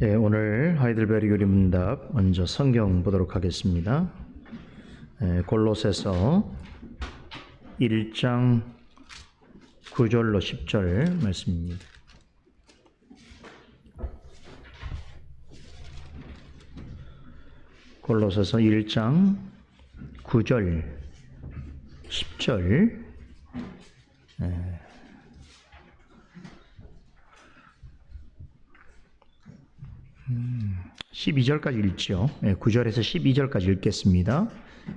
예, 오늘 하이델베르 요리 문답 먼저 성경 보도록 하겠습니다. 골로새서 1장 9절로 10절 말씀입니다. 골로새서 1장 9절 10절 12절까지 읽죠. 9절에서 12절까지 읽겠습니다.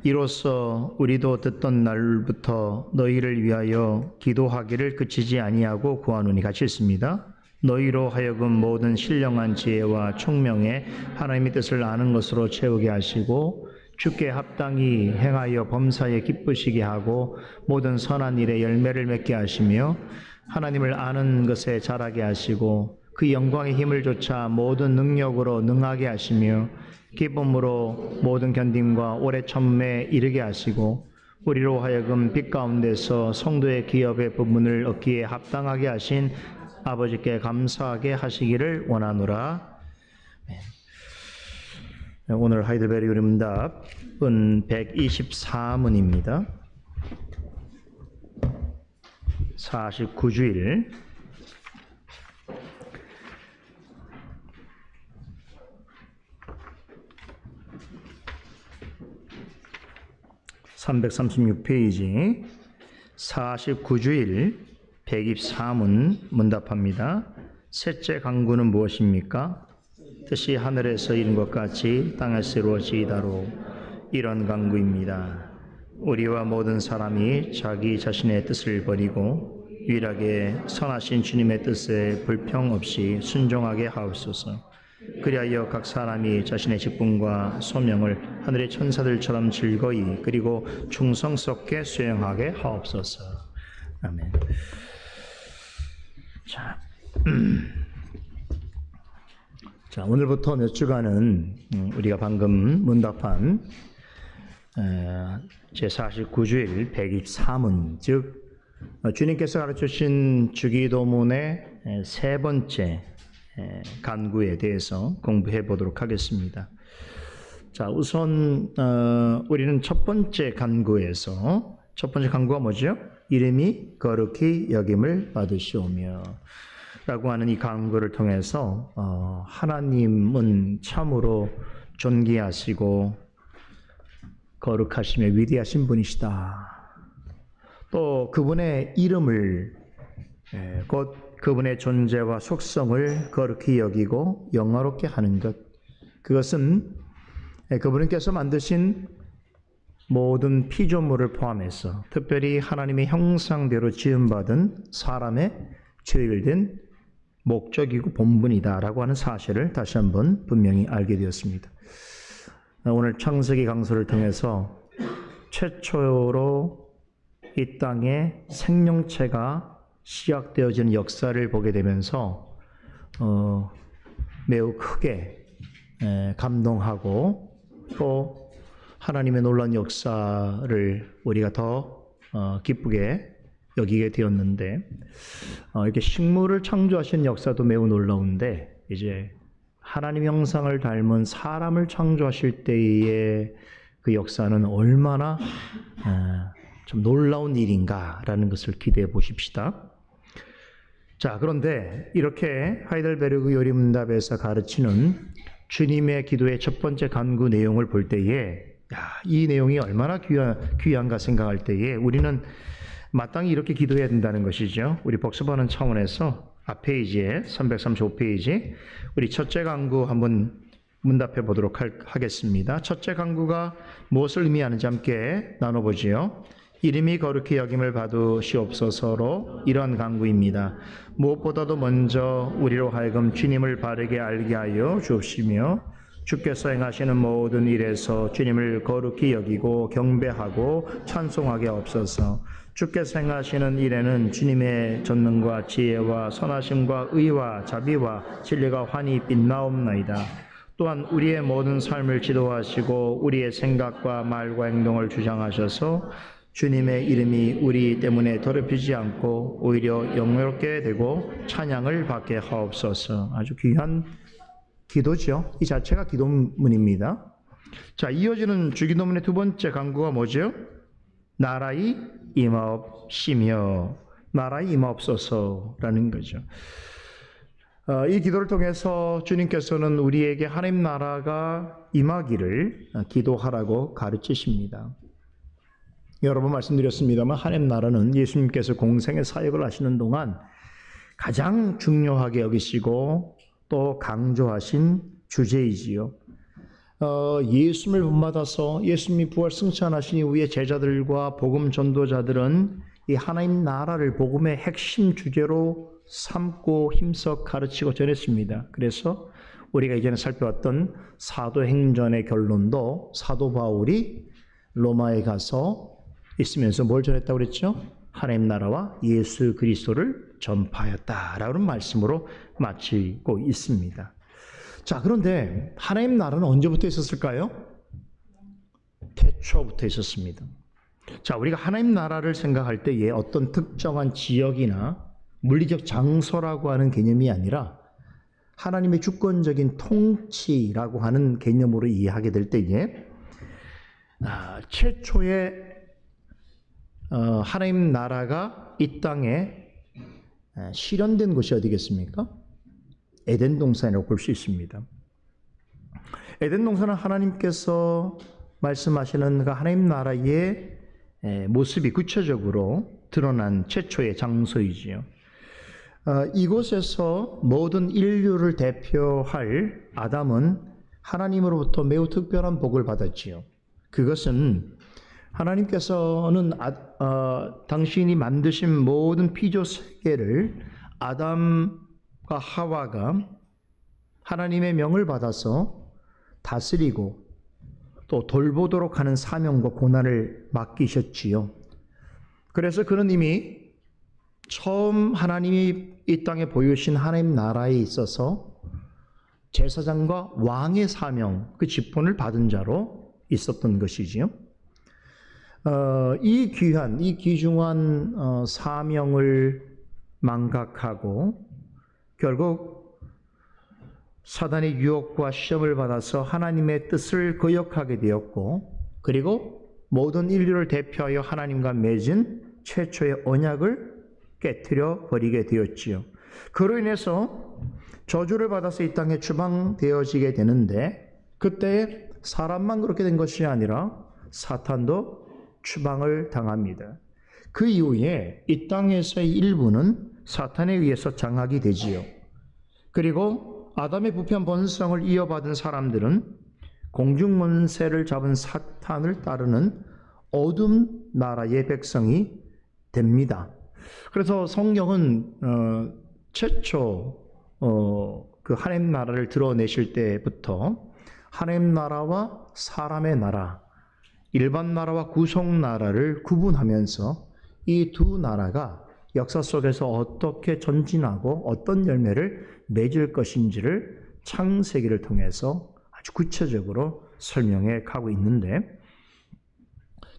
이로써 우리도 듣던 날부터 너희를 위하여 기도하기를 그치지 아니하고 구하노니 같이 읽습니다. 너희로 하여금 모든 신령한 지혜와 총명에 하나님의 뜻을 아는 것으로 채우게 하시고 주께 합당히 행하여 범사에 기쁘시게 하고 모든 선한 일에 열매를 맺게 하시며 하나님을 아는 것에 자라게 하시고 그 영광의 힘을 좇아 모든 능력으로 능하게 하시며 기쁨으로 모든 견딤과 오래 참음에 이르게 하시고 우리로 하여금 빛 가운데서 성도의 기업의 부분을 얻기에 합당하게 하신 아버지께 감사하게 하시기를 원하노라. 오늘 하이델베르 요리 문답은 124문입니다. 49주일 336페이지 49주일 124문 문답합니다. 셋째 간구는 무엇입니까? 뜻이 하늘에서 이룬 것 같이 땅에서 이루어지이다로 이런 간구입니다. 우리와 모든 사람이 자기 자신의 뜻을 버리고 유일하게 선하신 주님의 뜻에 불평 없이 순종하게 하옵소서. 그리하여 각 사람이 자신의 직분과 소명을 하늘의 천사들처럼 즐거이 그리고 충성스럽게 수행하게 하옵소서. 아멘. 자, 오늘부터 몇 주간은 우리가 방금 문답한 제49주일 124문, 즉 주님께서 가르쳐주신 주기도문의 세 번째 간구에 대해서 공부해 보도록 하겠습니다. 자, 우선 우리는 첫 번째 간구에서 첫 번째 간구가 뭐죠? 이름이 거룩히 여김을 받으시오며 라고 하는 이 간구를 통해서 하나님은 참으로 존귀하시고 거룩하시며 위대하신 분이시다. 또 그분의 이름을 곧 그분의 존재와 속성을 거룩히 여기고 영화롭게 하는 것, 그것은 그분께서 만드신 모든 피조물을 포함해서 특별히 하나님의 형상대로 지음받은 사람의 죄일된 목적이고 본분이다라고 하는 사실을 다시 한번 분명히 알게 되었습니다. 오늘 창세기 강서를 통해서 최초로 이 땅에 생명체가 시작되어지는 역사를 보게 되면서 매우 크게 감동하고 또 하나님의 놀라운 역사를 우리가 더 기쁘게 여기게 되었는데, 이렇게 식물을 창조하신 역사도 매우 놀라운데 이제 하나님 형상을 닮은 사람을 창조하실 때의 그 역사는 얼마나 좀 놀라운 일인가라는 것을 기대해 보십시다. 자, 그런데 이렇게 하이델베르그 요리 문답에서 가르치는 주님의 기도의 첫 번째 간구 내용을 볼 때에 이 내용이 얼마나 귀한가 생각할 때에 우리는 마땅히 이렇게 기도해야 된다는 것이죠. 우리 복습하는 차원에서 앞 페이지에 335페이지 우리 첫째 간구 한번 문답해 보도록 하겠습니다. 첫째 간구가 무엇을 의미하는지 함께 나눠보지요. 이름이 거룩히 여김을 받으시옵소서로 이러한 간구입니다. 무엇보다도 먼저 우리로 하여금 주님을 바르게 알게 하여 주옵시며 주께서 행하시는 모든 일에서 주님을 거룩히 여기고 경배하고 찬송하게 하옵소서. 주께서 행하시는 일에는 주님의 전능과 지혜와 선하심과 의와 자비와 진리가 환히 빛나옵나이다. 또한 우리의 모든 삶을 지도하시고 우리의 생각과 말과 행동을 주장하셔서 주님의 이름이 우리 때문에 더럽히지 않고 오히려 영예롭게 되고 찬양을 받게 하옵소서. 아주 귀한 기도죠. 이 자체가 기도문입니다. 자, 이어지는 주기도문의 두 번째 간구가 뭐죠? 나라의 임하옵시며, 나라의 임하옵소서라는 거죠. 이 기도를 통해서 주님께서는 우리에게 하나님 나라가 임하기를 기도하라고 가르치십니다. 여러 번 말씀드렸습니다만 하나님 나라는 예수님께서 공생의 사역을 하시는 동안 가장 중요하게 여기시고 또 강조하신 주제이지요. 예수님을 본받아서 예수님이 부활 승천하신 이후에 제자들과 복음 전도자들은 이 하나님 나라를 복음의 핵심 주제로 삼고 힘써 가르치고 전했습니다. 그래서 우리가 이전에 살펴봤던 사도행전의 결론도 사도 바울이 로마에 가서 있으면서 뭘 전했다고 그랬죠? 하나님 나라와 예수 그리스도를 전파하였다라는 말씀으로 마치고 있습니다. 자, 그런데 하나님 나라는 언제부터 있었을까요? 태초부터 있었습니다. 자, 우리가 하나님 나라를 생각할 때에 어떤 특정한 지역이나 물리적 장소라고 하는 개념이 아니라 하나님의 주권적인 통치라고 하는 개념으로 이해하게 될 때에 최초의 하나님 나라가 이 땅에 실현된 곳이 어디겠습니까? 에덴 동산이라고 볼 수 있습니다. 에덴 동산은 하나님께서 말씀하시는 그 하나님 나라의 모습이 구체적으로 드러난 최초의 장소이지요. 이곳에서 모든 인류를 대표할 아담은 하나님으로부터 매우 특별한 복을 받았지요. 그것은 하나님께서는 당신이 만드신 모든 피조 세계를 아담과 하와가 하나님의 명을 받아서 다스리고 또 돌보도록 하는 사명과 고난을 맡기셨지요. 그래서 그는 이미 처음 하나님이 이 땅에 보여주신 하나님 나라에 있어서 제사장과 왕의 사명, 그 직분을 받은 자로 있었던 것이지요. 이 귀한, 이 귀중한 사명을 망각하고 결국 사단의 유혹과 시험을 받아서 하나님의 뜻을 거역하게 되었고, 그리고 모든 인류를 대표하여 하나님과 맺은 최초의 언약을 깨트려 버리게 되었지요. 그로 인해서 저주를 받아서 이 땅에 추방되어지게 되는데, 그때 사람만 그렇게 된 것이 아니라 사탄도 추방을 당합니다. 그 이후에 이 땅에서의 일부는 사탄에 의해서 장악이 되지요. 그리고 아담의 부패한 본성을 이어받은 사람들은 공중문세를 잡은 사탄을 따르는 어둠 나라의 백성이 됩니다. 그래서 성경은 최초 그 하나님 나라를 드러내실 때부터 하나님 나라와 사람의 나라, 일반 나라와 구속 나라를 구분하면서 이 두 나라가 역사 속에서 어떻게 전진하고 어떤 열매를 맺을 것인지를 창세기를 통해서 아주 구체적으로 설명해 가고 있는데,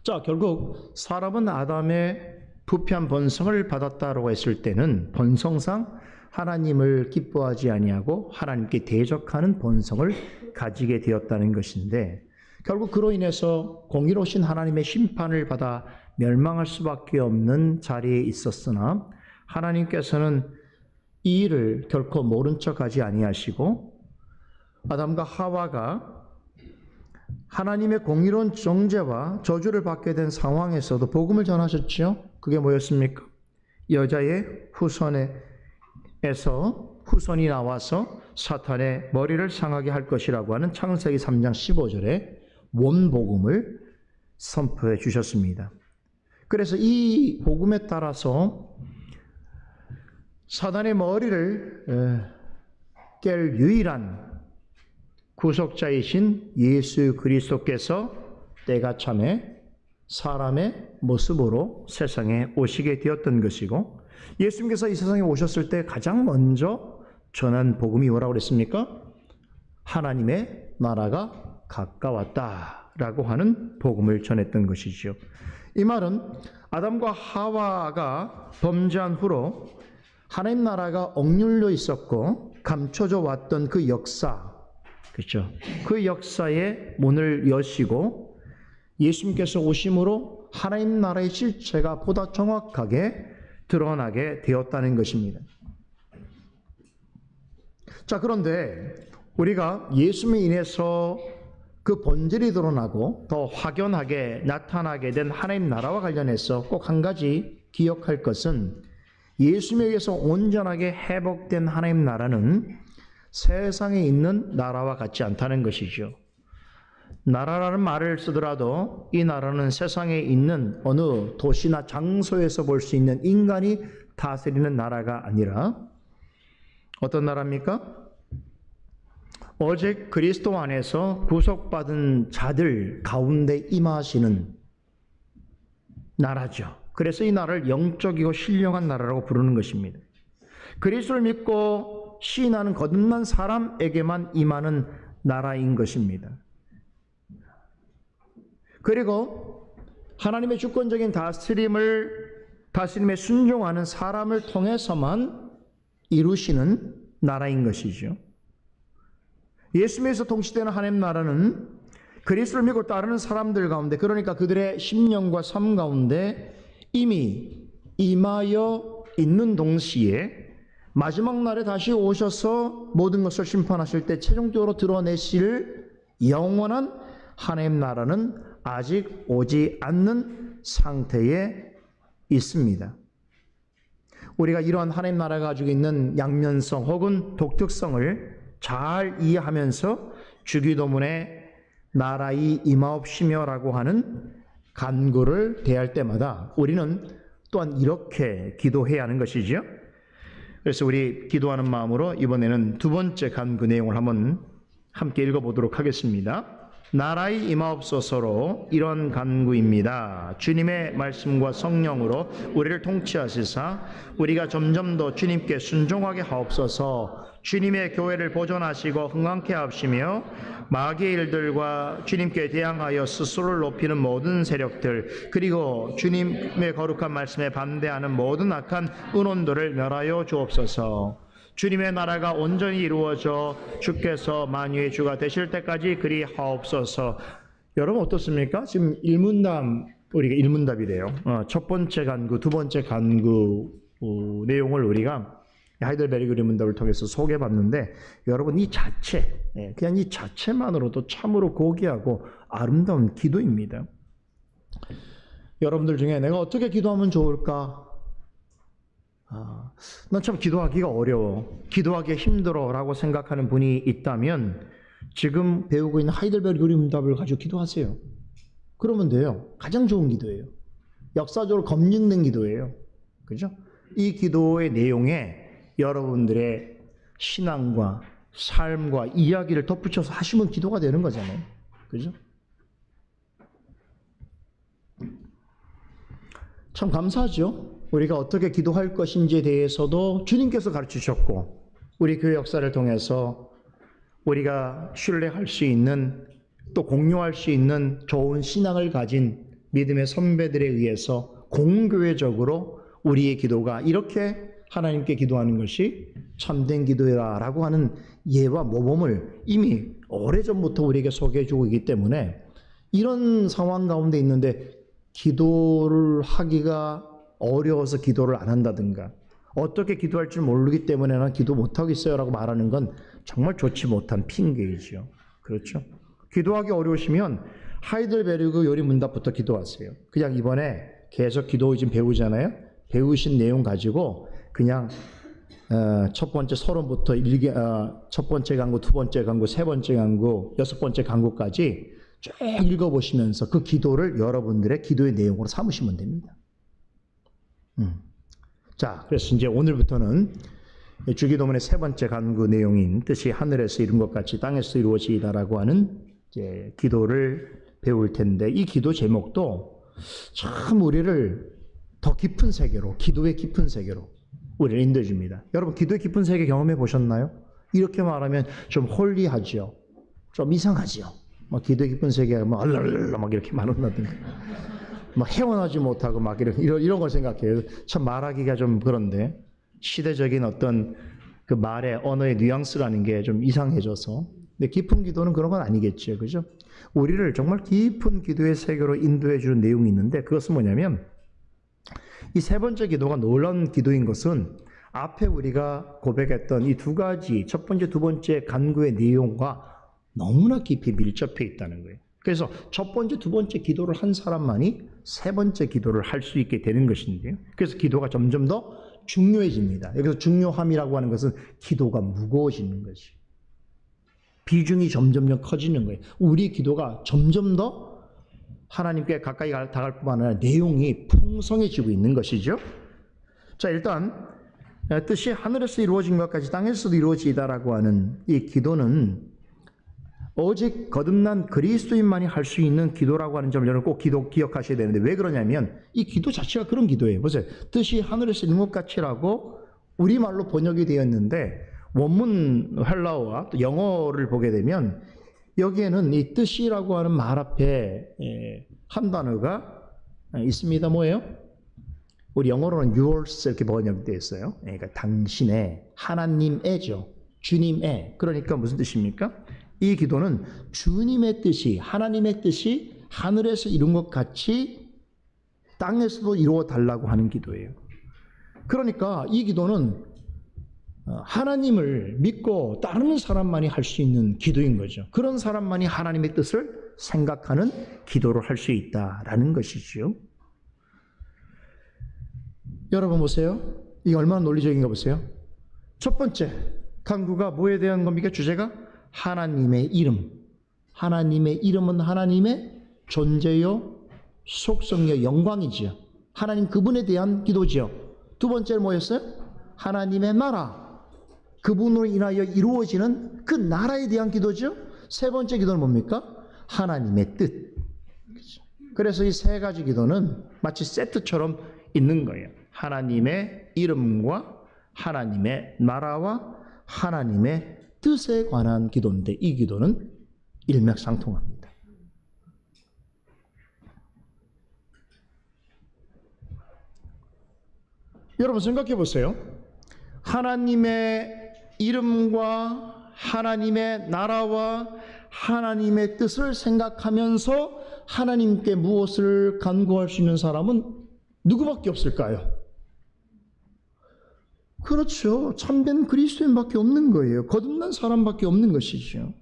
자, 결국 사람은 아담의 부패한 본성을 받았다라고 했을 때는 본성상 하나님을 기뻐하지 아니하고 하나님께 대적하는 본성을 가지게 되었다는 것인데, 결국 그로 인해서 공의로우신 하나님의 심판을 받아 멸망할 수밖에 없는 자리에 있었으나 하나님께서는 이 일을 결코 모른 척하지 아니하시고 아담과 하와가 하나님의 공의로운 정죄와 저주를 받게 된 상황에서도 복음을 전하셨지요. 그게 뭐였습니까? 여자의 후손이 나와서 사탄의 머리를 상하게 할 것이라고 하는 창세기 3장 15절에 원복음을 선포해 주셨습니다. 그래서 이 복음에 따라서 사단의 머리를 깰 유일한 구속자이신 예수 그리스도께서 때가 참에 사람의 모습으로 세상에 오시게 되었던 것이고, 예수님께서 이 세상에 오셨을 때 가장 먼저 전한 복음이 뭐라고 그랬습니까? 하나님의 나라가 가까웠다라고 하는 복음을 전했던 것이죠. 이 말은 아담과 하와가 범죄한 후로 하나님 나라가 억눌려 있었고 감춰져 왔던 그 역사, 그렇죠? 그 역사의 문을 여시고 예수님께서 오심으로 하나님 나라의 실체가 보다 정확하게 드러나게 되었다는 것입니다. 자, 그런데 우리가 예수님에 인해서 그 본질이 드러나고 더 확연하게 나타나게 된 하나님 나라와 관련해서 꼭 한 가지 기억할 것은 예수님에 의해서 온전하게 회복된 하나님 나라는 세상에 있는 나라와 같지 않다는 것이죠. 나라라는 말을 쓰더라도 이 나라는 세상에 있는 어느 도시나 장소에서 볼 수 있는 인간이 다스리는 나라가 아니라 어떤 나라입니까? 오직 그리스도 안에서 구속받은 자들 가운데 임하시는 나라죠. 그래서 이 나라를 영적이고 신령한 나라라고 부르는 것입니다. 그리스도를 믿고 시인하는 거듭난 사람에게만 임하는 나라인 것입니다. 그리고 하나님의 주권적인 다스림에 순종하는 사람을 통해서만 이루시는 나라인 것이죠. 예수님에서 통치되는 하나님 나라는 그리스도를 믿고 따르는 사람들 가운데, 그러니까 그들의 심령과 삶 가운데 이미 임하여 있는 동시에 마지막 날에 다시 오셔서 모든 것을 심판하실 때 최종적으로 드러내실 영원한 하나님 나라는 아직 오지 않는 상태에 있습니다. 우리가 이러한 하나님 나라가 가지고 있는 양면성 혹은 독특성을 잘 이해하면서 주기도문에 나라의 임하옵시며라고 하는 간구를 대할 때마다 우리는 또한 이렇게 기도해야 하는 것이죠. 그래서 우리 기도하는 마음으로 이번에는 두 번째 간구 내용을 한번 함께 읽어보도록 하겠습니다. 나라의 임하옵소서로 이런 간구입니다. 주님의 말씀과 성령으로 우리를 통치하시사 우리가 점점 더 주님께 순종하게 하옵소서. 주님의 교회를 보존하시고 흥왕케 하시며 마귀의 일들과 주님께 대항하여 스스로를 높이는 모든 세력들, 그리고 주님의 거룩한 말씀에 반대하는 모든 악한 은혼들을 멸하여 주옵소서. 주님의 나라가 온전히 이루어져 주께서 만유의 주가 되실 때까지 그리 하옵소서. 여러분 어떻습니까? 지금 우리가 일문답이래요. 첫 번째 간구, 두 번째 간구 내용을 우리가 하이델베르그 일문답을 통해서 소개해봤는데, 여러분 이 자체, 그냥 이 자체만으로도 참으로 고귀하고 아름다운 기도입니다. 여러분들 중에 내가 어떻게 기도하면 좋을까? 난 참 기도하기가 어려워, 기도하기 힘들어 라고 생각하는 분이 있다면 지금 배우고 있는 하이델베르그 일문답을 가지고 기도하세요. 그러면 돼요. 가장 좋은 기도예요. 역사적으로 검증된 기도예요. 그죠? 이 기도의 내용에 여러분들의 신앙과 삶과 이야기를 덧붙여서 하시면 기도가 되는 거잖아요. 그죠? 참 감사하죠. 우리가 어떻게 기도할 것인지에 대해서도 주님께서 가르치셨고, 우리 교회 역사를 통해서 우리가 신뢰할 수 있는, 또 공유할 수 있는 좋은 신앙을 가진 믿음의 선배들에 의해서 공교회적으로 우리의 기도가 이렇게 하나님께 기도하는 것이 참된 기도라고 하는 예와 모범을 이미 오래전부터 우리에게 소개해주고 있기 때문에, 이런 상황 가운데 있는데 기도를 하기가 어려워서 기도를 안 한다든가, 어떻게 기도할 줄 모르기 때문에 난 기도 못하고 있어요 라고 말하는 건 정말 좋지 못한 핑계이죠. 그렇죠? 기도하기 어려우시면 하이델베르그 요리 문답부터 기도하세요. 그냥 이번에 계속 기도 지금 배우잖아요. 배우신 내용 가지고 그냥 첫 번째 서론부터 첫 번째 강구, 두 번째 강구, 세 번째 강구, 여섯 번째 강구까지 쭉 읽어보시면서 그 기도를 여러분들의 기도의 내용으로 삼으시면 됩니다. 자, 그래서 이제 오늘부터는 주기도문의 세 번째 간구 내용인 뜻이 하늘에서 이룬 것 같이 땅에서 이루어지이다라고 하는 이제 기도를 배울 텐데, 이 기도 제목도 참 우리를 더 깊은 세계로, 기도의 깊은 세계로 우리를 인도해줍니다. 여러분 기도의 깊은 세계 경험해 보셨나요? 이렇게 말하면 좀 홀리하죠. 좀 이상하죠. 막 기도의 깊은 세계가 막 알랄랄라 막 이렇게 말한다든가, 막 헤어나지 못하고 막 이런 걸 생각해요. 참 말하기가 좀 그런데, 시대적인 어떤 그 말의 언어의 뉘앙스라는 게 좀 이상해져서 근데 깊은 기도는 그런 건 아니겠죠. 그죠? 우리를 정말 깊은 기도의 세계로 인도해 주는 내용이 있는데 그것은 뭐냐면 이 세 번째 기도가 놀라운 기도인 것은 앞에 우리가 고백했던 이 두 가지, 첫 번째, 두 번째 간구의 내용과 너무나 깊이 밀접해 있다는 거예요. 그래서 첫 번째, 두 번째 기도를 한 사람만이 세 번째 기도를 할 수 있게 되는 것인데요. 그래서 기도가 점점 더 중요해집니다. 여기서 중요함이라고 하는 것은 기도가 무거워지는 거지. 비중이 점점 더 커지는 거예요. 우리 기도가 점점 더 하나님께 가까이 다가갈 뿐만 아니라 내용이 풍성해지고 있는 것이죠. 자, 일단 뜻이 하늘에서 이루어진 것까지 땅에서도 이루어지다라고 하는 이 기도는 오직 거듭난 그리스도인만이 할 수 있는 기도라고 하는 점을 여러분 꼭 기억하셔야 되는데 왜 그러냐면 이 기도 자체가 그런 기도예요. 보세요. 뜻이 하늘에서 이룬 것 같이라고 우리말로 번역이 되었는데 원문 헬라어와 또 영어를 보게 되면 여기에는 이 뜻이라고 하는 말 앞에 한 단어가 있습니다. 뭐예요? 우리 영어로는 yours 이렇게 번역되어 있어요. 그러니까 당신의, 하나님의죠. 주님의. 그러니까 무슨 뜻입니까? 이 기도는 주님의 뜻이, 하나님의 뜻이 하늘에서 이룬 것 같이 땅에서도 이루어 달라고 하는 기도예요. 그러니까 이 기도는 하나님을 믿고 따르는 사람만이 할 수 있는 기도인 거죠. 그런 사람만이 하나님의 뜻을 생각하는 기도를 할 수 있다라는 것이죠. 여러분 보세요. 이게 얼마나 논리적인가 보세요. 첫 번째 간구가 뭐에 대한 겁니까? 주제가 하나님의 이름. 하나님의 이름은 하나님의 존재요, 속성요, 영광이지요. 하나님 그분에 대한 기도지요. 두 번째는 뭐였어요? 하나님의 나라. 그분으로 인하여 이루어지는 그 나라에 대한 기도죠. 세 번째 기도는 뭡니까? 하나님의 뜻. 그래서 이 세 가지 기도는 마치 세트처럼 있는 거예요. 하나님의 이름과 하나님의 나라와 하나님의 뜻에 관한 기도인데 이 기도는 일맥상통합니다. 여러분 생각해 보세요. 하나님의 이름과 하나님의 나라와 하나님의 뜻을 생각하면서 하나님께 무엇을 간구할 수 있는 사람은 누구밖에 없을까요? 그렇죠. 참된 그리스도인밖에 없는 거예요. 거듭난 사람밖에 없는 것이죠.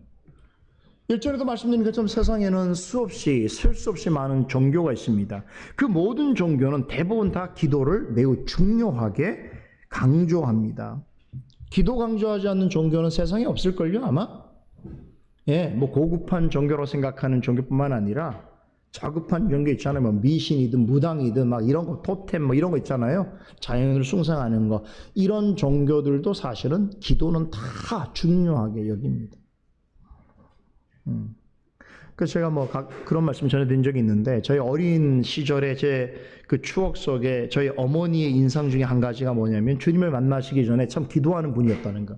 1절에도 말씀드린 것처럼 세상에는 수없이 셀 수 없이 많은 종교가 있습니다. 그 모든 종교는 대부분 다 기도를 매우 중요하게 강조합니다. 기도 강조하지 않는 종교는 세상에 없을걸요, 아마? 예, 뭐 고급한 종교로 생각하는 종교뿐만 아니라 자급한 종교 있잖아요. 뭐 미신이든 무당이든 막 이런 거, 토템 뭐 이런 거 있잖아요. 자연을 숭상하는 거. 이런 종교들도 사실은 기도는 다 중요하게 여깁니다. 그래서 제가 뭐 그런 말씀 전해드린 적이 있는데 저희 어린 시절에 제 그 추억 속에 저희 어머니의 인상 중에 한 가지가 뭐냐면 주님을 만나시기 전에 참 기도하는 분이었다는 거.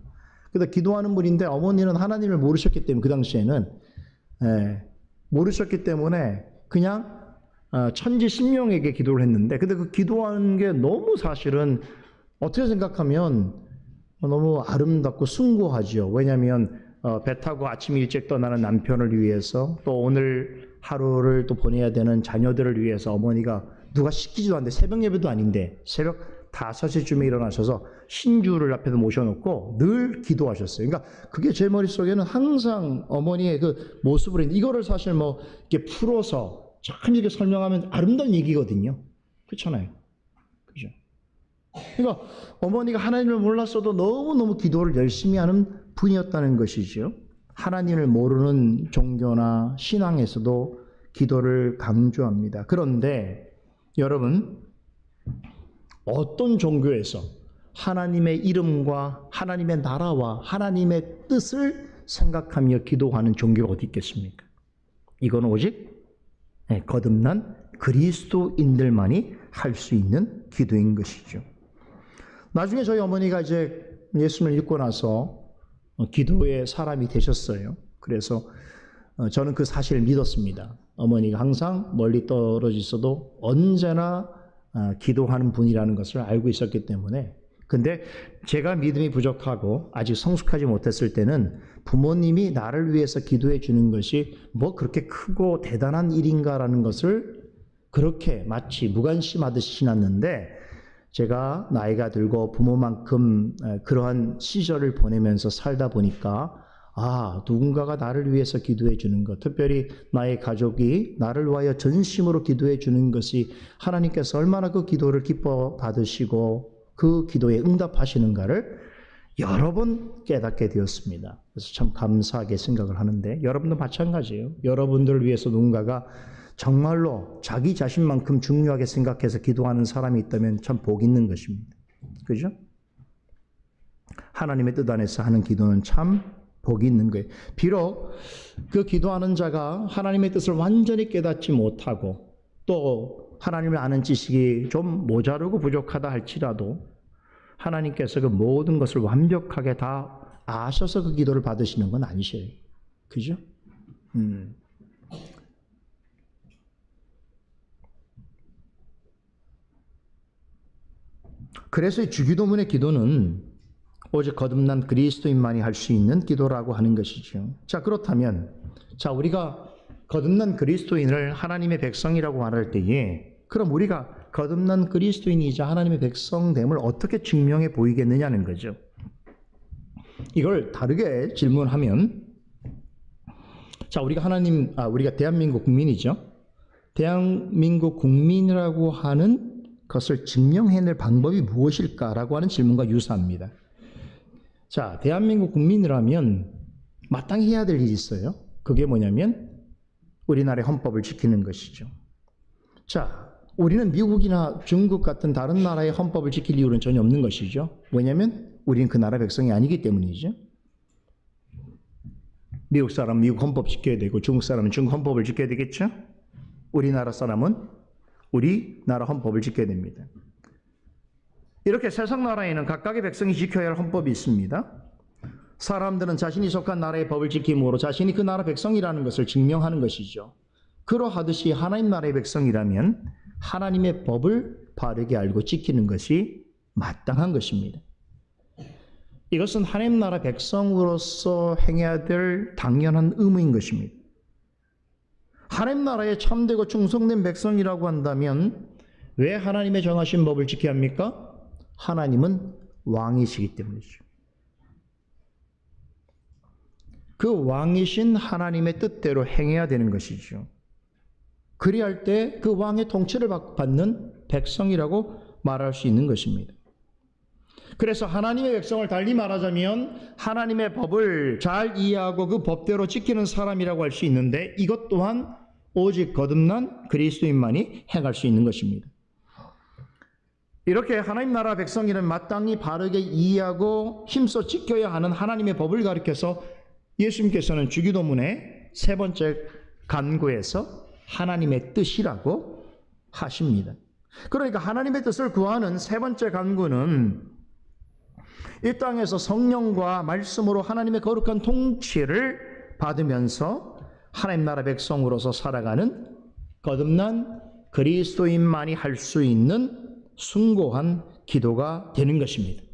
그래서 기도하는 분인데 어머니는 하나님을 모르셨기 때문에 그 당시에는 모르셨기 때문에 그냥 천지신명에게 기도를 했는데 근데 그 기도하는 게 너무 사실은 어떻게 생각하면 너무 아름답고 숭고하죠. 왜냐하면 배 타고 아침 일찍 떠나는 남편을 위해서 또 오늘 하루를 또 보내야 되는 자녀들을 위해서 어머니가 누가 시키지도 않는데 새벽 예배도 아닌데 새벽 5시쯤에 일어나셔서 신주를 앞에서 모셔놓고 늘 기도하셨어요. 그러니까 그게 제 머릿속에는 항상 어머니의 그 모습을 했는데 이거를 사실 뭐 이렇게 풀어서 참 이렇게 설명하면 아름다운 얘기거든요. 그렇잖아요. 그죠? 그러니까 어머니가 하나님을 몰랐어도 너무너무 기도를 열심히 하는 분이었다는 것이죠. 하나님을 모르는 종교나 신앙에서도 기도를 강조합니다. 그런데 여러분 어떤 종교에서 하나님의 이름과 하나님의 나라와 하나님의 뜻을 생각하며 기도하는 종교가 어디 있겠습니까? 이건 오직 거듭난 그리스도인들만이 할 수 있는 기도인 것이죠. 나중에 저희 어머니가 이제 예수를 믿고 나서 기도의 사람이 되셨어요. 그래서 저는 그 사실을 믿었습니다. 어머니가 항상 멀리 떨어져 있어도 언제나 기도하는 분이라는 것을 알고 있었기 때문에 근데 제가 믿음이 부족하고 아직 성숙하지 못했을 때는 부모님이 나를 위해서 기도해 주는 것이 뭐 그렇게 크고 대단한 일인가라는 것을 그렇게 마치 무관심하듯이 지났는데, 제가 나이가 들고 부모만큼 그러한 시절을 보내면서 살다 보니까 누군가가 나를 위해서 기도해 주는 것, 특별히 나의 가족이 나를 위하여 전심으로 기도해 주는 것이 하나님께서 얼마나 그 기도를 기뻐 받으시고 그 기도에 응답하시는가를 여러 번 깨닫게 되었습니다. 그래서 참 감사하게 생각을 하는데, 여러분도 마찬가지예요. 여러분들을 위해서 누군가가 정말로 자기 자신만큼 중요하게 생각해서 기도하는 사람이 있다면 참 복 있는 것입니다. 그죠? 하나님의 뜻 안에서 하는 기도는 참 복이 있는 거예요. 비록 그 기도하는 자가 하나님의 뜻을 완전히 깨닫지 못하고 또 하나님을 아는 지식이 좀 모자르고 부족하다 할지라도 하나님께서 그 모든 것을 완벽하게 다 아셔서 그 기도를 받으시는 건 아니셔요. 그죠? 그래서 이 주기도문의 기도는 오직 거듭난 그리스도인만이 할 수 있는 기도라고 하는 것이죠. 자, 그렇다면 우리가 거듭난 그리스도인을 하나님의 백성이라고 말할 때에, 그럼 우리가 거듭난 그리스도인이자 하나님의 백성됨을 어떻게 증명해 보이겠느냐는 거죠. 이걸 다르게 질문하면, 우리가 대한민국 국민이죠. 대한민국 국민이라고 하는 것을 증명해낼 방법이 무엇일까라고 하는 질문과 유사합니다. 자, 대한민국 국민이라면 마땅히 해야 될 일이 있어요. 그게 뭐냐면 우리나라의 헌법을 지키는 것이죠. 자, 우리는 미국이나 중국 같은 다른 나라의 헌법을 지킬 이유는 전혀 없는 것이죠. 왜냐하면 우리는 그 나라 백성이 아니기 때문이죠. 미국 사람은 미국 헌법 지켜야 되고 중국 사람은 중국 헌법을 지켜야 되겠죠. 우리나라 사람은 우리나라 헌법을 지켜야 됩니다. 이렇게 세상 나라에는 각각의 백성이 지켜야 할 헌법이 있습니다. 사람들은 자신이 속한 나라의 법을 지킴으로 자신이 그 나라 백성이라는 것을 증명하는 것이죠. 그러하듯이 하나님 나라의 백성이라면 하나님의 법을 바르게 알고 지키는 것이 마땅한 것입니다. 이것은 하나님 나라 백성으로서 행해야 될 당연한 의무인 것입니다. 하나님 나라에 참되고 충성된 백성이라고 한다면 왜 하나님의 정하신 법을 지켜야 합니까? 하나님은 왕이시기 때문이죠. 그 왕이신 하나님의 뜻대로 행해야 되는 것이죠. 그리할 때 그 왕의 통치를 받는 백성이라고 말할 수 있는 것입니다. 그래서 하나님의 백성을 달리 말하자면 하나님의 법을 잘 이해하고 그 법대로 지키는 사람이라고 할 수 있는데, 이것 또한 오직 거듭난 그리스도인만이 행할 수 있는 것입니다. 이렇게 하나님 나라 백성이는 마땅히 바르게 이해하고 힘써 지켜야 하는 하나님의 법을 가르쳐서 예수님께서는 주기도문의 세 번째 간구에서 하나님의 뜻이라고 하십니다. 그러니까 하나님의 뜻을 구하는 세 번째 간구는 이 땅에서 성령과 말씀으로 하나님의 거룩한 통치를 받으면서 하나님 나라 백성으로서 살아가는 거듭난 그리스도인만이 할 수 있는 숭고한 기도가 되는 것입니다.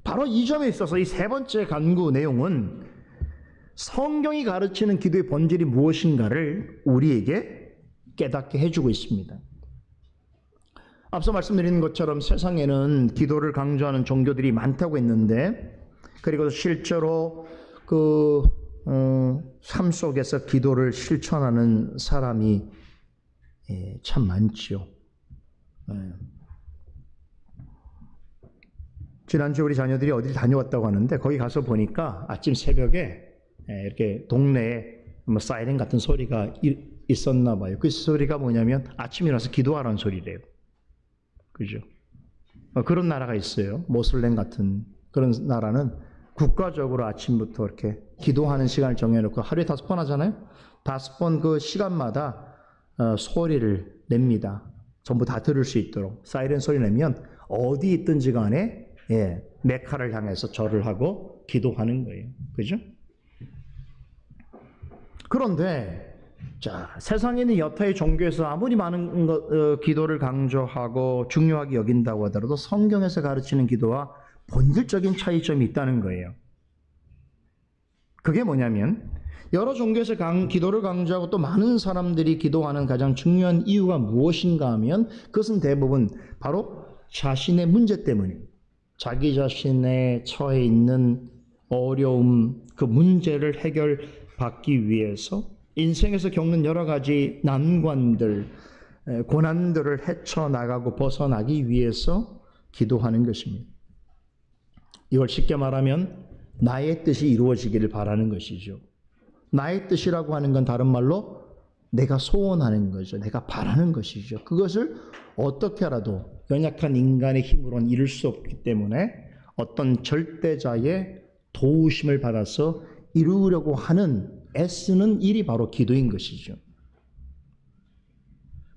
바로 이 점에 있어서 이 세 번째 간구 내용은 성경이 가르치는 기도의 본질이 무엇인가를 우리에게 깨닫게 해주고 있습니다. 앞서 말씀드린 것처럼 세상에는 기도를 강조하는 종교들이 많다고 했는데, 그리고 실제로 삶 속에서 기도를 실천하는 사람이 참 많지요. 지난주 우리 자녀들이 어디를 다녀왔다고 하는데, 거기 가서 보니까 아침 새벽에 이렇게 동네에 사이렌 같은 소리가 있었나 봐요. 그 소리가 뭐냐면 아침에 일어나서 기도하라는 소리래요. 그죠? 그런 나라가 있어요. 모슬렘 같은 그런 나라는 국가적으로 아침부터 이렇게 기도하는 시간을 정해놓고 하루에 5번 하잖아요. 5번 그 시간마다 소리를 냅니다. 전부 다 들을 수 있도록. 사이렌 소리 내면 어디 있든지 간에 메카를 향해서 절을 하고 기도하는 거예요. 그죠? 그런데 자, 세상에 있는 여타의 종교에서 아무리 많은 기도를 강조하고 중요하게 여긴다고 하더라도 성경에서 가르치는 기도와 본질적인 차이점이 있다는 거예요. 그게 뭐냐면 여러 종교에서 기도를 강조하고 또 많은 사람들이 기도하는 가장 중요한 이유가 무엇인가 하면 그것은 대부분 바로 자신의 문제 때문입니다. 자기 자신의 처해 있는 어려움, 그 문제를 해결받기 위해서 인생에서 겪는 여러 가지 난관들, 고난들을 헤쳐나가고 벗어나기 위해서 기도하는 것입니다. 이걸 쉽게 말하면 나의 뜻이 이루어지기를 바라는 것이죠. 나의 뜻이라고 하는 건 다른 말로 내가 소원하는 거죠. 내가 바라는 것이죠. 그것을 어떻게라도 연약한 인간의 힘으로는 이룰 수 없기 때문에 어떤 절대자의 도우심을 받아서 이루려고 하는 애쓰는 일이 바로 기도인 것이죠.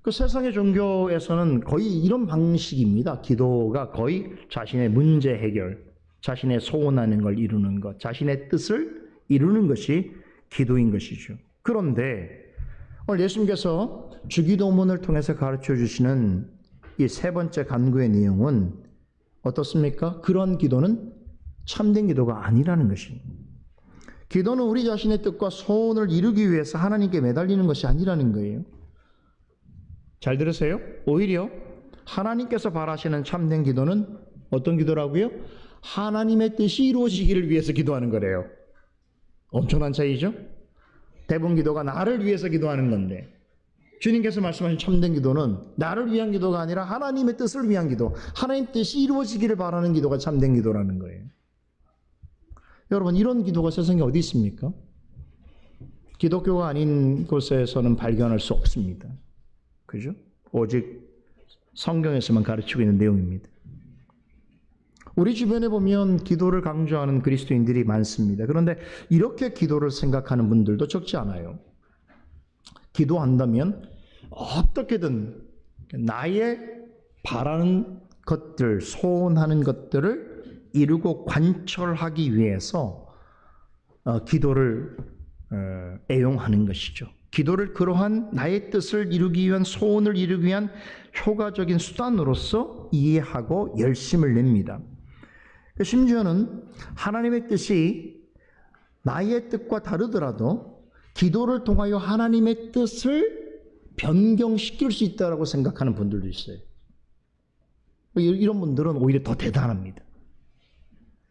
그 세상의 종교에서는 거의 이런 방식입니다. 기도가 거의 자신의 문제 해결, 자신의 소원하는 걸 이루는 것, 자신의 뜻을 이루는 것이 기도인 것이죠. 그런데 오늘 예수님께서 주기도문을 통해서 가르쳐 주시는 이 세 번째 간구의 내용은 어떻습니까? 그런 기도는 참된 기도가 아니라는 것입니다. 기도는 우리 자신의 뜻과 소원을 이루기 위해서 하나님께 매달리는 것이 아니라는 거예요. 잘 들으세요? 오히려 하나님께서 바라시는 참된 기도는 어떤 기도라고요? 하나님의 뜻이 이루어지기를 위해서 기도하는 거래요. 엄청난 차이죠? 대부분 기도가 나를 위해서 기도하는 건데 주님께서 말씀하신 참된 기도는 나를 위한 기도가 아니라 하나님의 뜻을 위한 기도, 하나님 뜻이 이루어지기를 바라는 기도가 참된 기도라는 거예요. 여러분, 이런 기도가 세상에 어디 있습니까? 기독교가 아닌 곳에서는 발견할 수 없습니다. 그죠? 오직 성경에서만 가르치고 있는 내용입니다. 우리 주변에 보면 기도를 강조하는 그리스도인들이 많습니다. 그런데 이렇게 기도를 생각하는 분들도 적지 않아요. 기도한다면 어떻게든 나의 바라는 것들, 소원하는 것들을 이루고 관철하기 위해서 기도를 애용하는 것이죠. 기도를 그러한 나의 뜻을 이루기 위한, 소원을 이루기 위한 효과적인 수단으로서 이해하고 열심을 냅니다. 심지어는 하나님의 뜻이 나의 뜻과 다르더라도 기도를 통하여 하나님의 뜻을 변경시킬 수 있다고 생각하는 분들도 있어요. 이런 분들은 오히려 더 대단합니다.